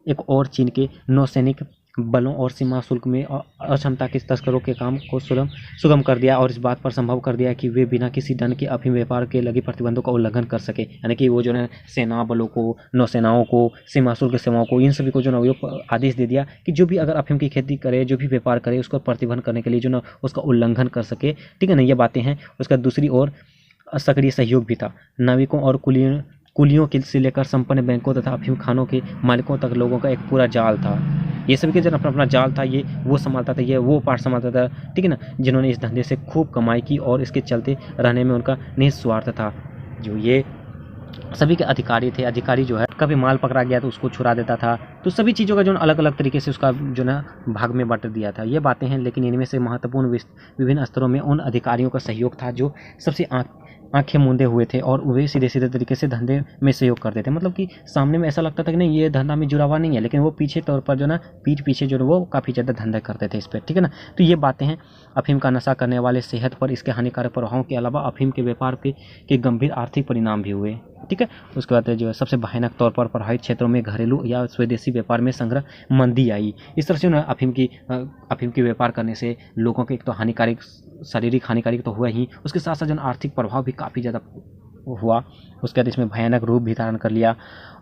एक और चीन के नौसैनिक बलों और सीमा शुल्क में अक्षमता के तस्करों के काम को सुगम कर दिया और इस बात पर संभव कर दिया कि वे बिना किसी दंड के अफीम व्यापार के लगे प्रतिबंधों का उल्लंघन कर सके। यानी कि वो जो है सेना बलों को, नौसेनाओं को, सीमा शुल्क सेवाओं को, इन सभी को जो ना वो आदेश दे दिया कि जो भी अगर अफीम की खेती करे, जो भी व्यापार करे, उसको प्रतिबंध करने के लिए जो ना उसका उल्लंघन कर सके। ठीक है ना, ये बातें हैं। उसका दूसरी ओर सक्रिय सहयोग भी था। नाविकों और कुलियों के से लेकर संपन्न बैंकों तथा अफीम खानों के मालिकों तक लोगों का एक पूरा जाल था। ये सभी के जन अपना अपना जाल था, ये वो संभालता था, ये वो पार्ट संभालता था। ठीक है ना, जिन्होंने इस धंधे से खूब कमाई की और इसके चलते रहने में उनका निस्वार्थ था। जो ये सभी के अधिकारी थे, अधिकारी जो है कभी माल पकड़ा गया तो उसको छुड़ा देता था। तो सभी चीज़ों का जो अलग अलग तरीके से उसका जो ना भाग में बांट दिया था। ये बातें हैं, लेकिन इनमें से महत्वपूर्ण विभिन्न स्तरों में उन अधिकारियों का सहयोग था जो सबसे आंखें मूंदे हुए थे और वे सीधे सीधे तरीके से धंधे में सहयोग करते थे। मतलब कि सामने में ऐसा लगता था कि नहीं ये धंधा में जुड़ा हुआ नहीं है, लेकिन वो पीछे तौर पर जो ना पीठ पीछे जो वो काफ़ी ज़्यादा धंधा करते थे इस पर। ठीक है ना, तो ये बातें हैं। अफीम का नशा करने वाले सेहत पर इसके हानिकारक प्रभावों के अलावा अफीम के व्यापार के गंभीर आर्थिक परिणाम भी हुए। ठीक है, उसके बाद जो है सबसे भयानक तौर पर प्रभावित क्षेत्रों में घरेलू या स्वदेशी व्यापार में संग्रह मंदी आई। इस तरह से ना अफीम की व्यापार करने से लोगों के एक तो हानिकारक, शारीरिक हानिकारक तो हुआ ही, उसके साथ साथ जो आर्थिक प्रभाव भी काफ़ी ज़्यादा हुआ। उसके बाद इसमें भयानक रूप भी धारण कर लिया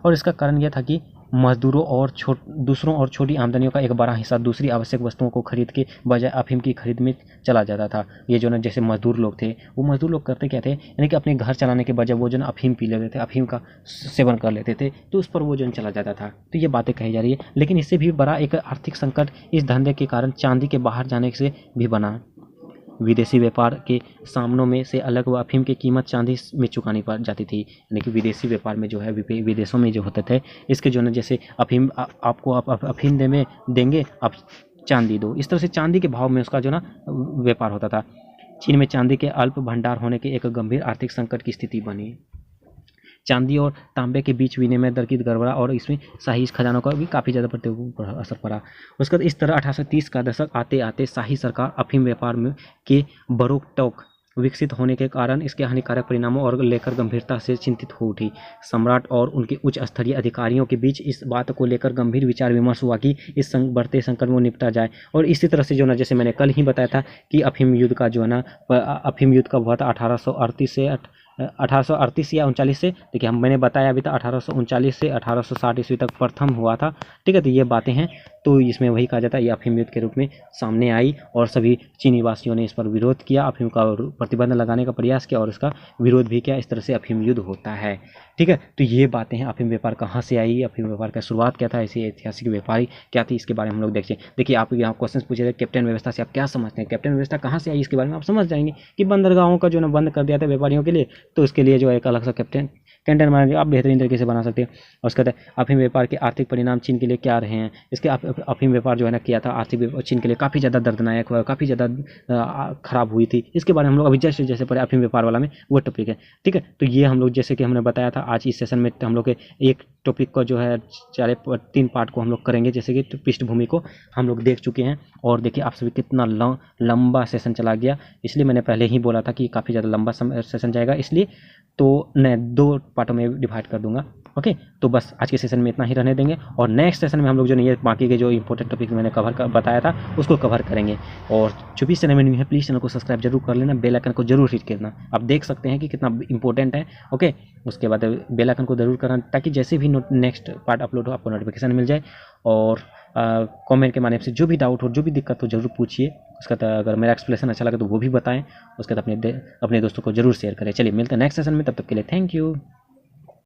और इसका कारण यह था कि मजदूरों और दूसरों और छोटी आमदनियों का एक बड़ा हिस्सा दूसरी आवश्यक वस्तुओं को खरीद के बजाय अफीम की खरीद में चला जाता था। ये जो ना जैसे मजदूर लोग थे, वो मजदूर लोग करते क्या थे, यानी कि अपने घर चलाने के बजाय वो जो ना अफीम पी लेते थे, अफीम का सेवन कर लेते थे, तो उस पर वो जो चला जाता था। तो ये बातें कही जा रही है। लेकिन इससे भी बड़ा एक आर्थिक संकट इस धंधे के कारण चांदी के बाहर जाने से भी बना। विदेशी व्यापार के सामानों में से अलग व अफीम की कीमत चांदी में चुकानी पड़ जाती थी। यानी कि विदेशी व्यापार में जो है विदेशों में जो होते थे, इसके जो है जैसे अफीम आपको अफीम देंगे, आप चांदी दो, इस तरह से चांदी के भाव में उसका जो ना व्यापार होता था। चीन में चांदी के अल्प भंडार होने के एक गंभीर आर्थिक संकट की स्थिति बनी। चांदी और तांबे के बीच विनिमय दर की गड़बड़ा और इसमें शाही खजानों का भी काफ़ी ज़्यादा असर पड़ा। उसके बाद इस तरह 1830 का दशक आते आते शाही सरकार अफीम व्यापार में के बरोक टोक विकसित होने के कारण इसके हानिकारक परिणामों और लेकर गंभीरता से चिंतित हो उठी। सम्राट और उनके उच्च स्तरीय अधिकारियों के बीच इस बात को लेकर गंभीर विचार विमर्श हुआ कि इस बढ़ते संकट में निपटा जाए। और इसी तरह से जो ना, जैसे मैंने कल ही बताया था कि अफीम युद्ध का जो है ना, अफीम युद्ध कब हुआ था, 1838 या 39 से, देखिए मैंने बताया अभी तक 1839 से 1860 ईस्वी तक प्रथम हुआ था। ठीक है, तो ये बातें हैं। तो इसमें वही कहा जाता है, ये अफीम युद्ध के रूप में सामने आई और सभी चीनी वासियों ने इस पर विरोध किया, अफीम का प्रतिबंध लगाने का प्रयास किया और इसका विरोध भी किया। इस तरह से अफीम युद्ध होता है। ठीक है, तो ये बातें हैं। अफीम व्यापार कहाँ से आई, अफीम व्यापार का शुरुआत क्या था, ऐसी ऐतिहासिक व्यापारी क्या थी, इसके बारे में हम लोग देखते हैं। देखिए, आप यहाँ क्वेश्चन पूछे थे कैप्टन व्यवस्था से आप क्या समझते हैं, कैप्टन व्यवस्था कहाँ से आई, इसके बारे में आप समझ जाएंगे कि बंदरगाहों का जो ना बंद कर दिया था व्यापारियों के लिए, तो इसके लिए जो एक अलग सा कैंटन मैनेजर आप बेहतरीन तरीके से बना सकते हैं। और उसके बाद अफीम व्यापार के आर्थिक परिणाम चीन के लिए क्या रहे हैं। इसके अफीम व्यापार जो है ना किया था, आर्थिक चीन के लिए काफ़ी ज़्यादा दर्दनायक हुआ, काफ़ी ज़्यादा खराब हुई थी। इसके बारे में हम लोग अभी जैसे पढ़े अफीम व्यापार वाला में, वो टॉपिक है। ठीक है, तो ये हम लोग जैसे कि हमने बताया था, आज इस सेशन में हम लोग एक टॉपिक को जो है 3 पार्ट को हम लोग करेंगे। जैसे कि पृष्ठभूमि को हम लोग देख चुके हैं और देखिए आप सभी कितना लंबा सेशन चला गया, इसलिए मैंने पहले ही बोला था कि काफ़ी ज़्यादा लंबा सेशन जाएगा, इसलिए तो मैं 2 पार्टों में डिवाइड कर दूंगा। ओके, तो बस आज के सेशन में इतना ही रहने देंगे और नेक्स्ट सेशन में हम लोग जो नहीं है बाकी के जो इंपॉर्टेंट टॉपिक मैंने बताया था उसको कवर करेंगे। और जो भी चैनल में नहीं है प्लीज़ चैनल को सब्सक्राइब जरूर कर लेना, बेल आइकन को जरूर हिट करना। आप देख सकते हैं कि कितना इंपॉर्टेंट है। ओके, उसके बाद बेल आइकन को जरूर करना ताकि जैसे भी नेक्स्ट पार्ट अपलोड हो आपको नोटिफिकेशन मिल जाए। और कमेंट के माध्यम से जो भी डाउट हो, जो भी दिक्कत हो जरूर पूछिए। उसका अगर मेरा एक्सप्लेनेशन अच्छा लगे तो वो भी बताएं। उसके बाद अपने दोस्तों को जरूर शेयर करें। चलिए मिलते हैं नेक्स्ट सेशन में, तब तक के लिए थैंक यू।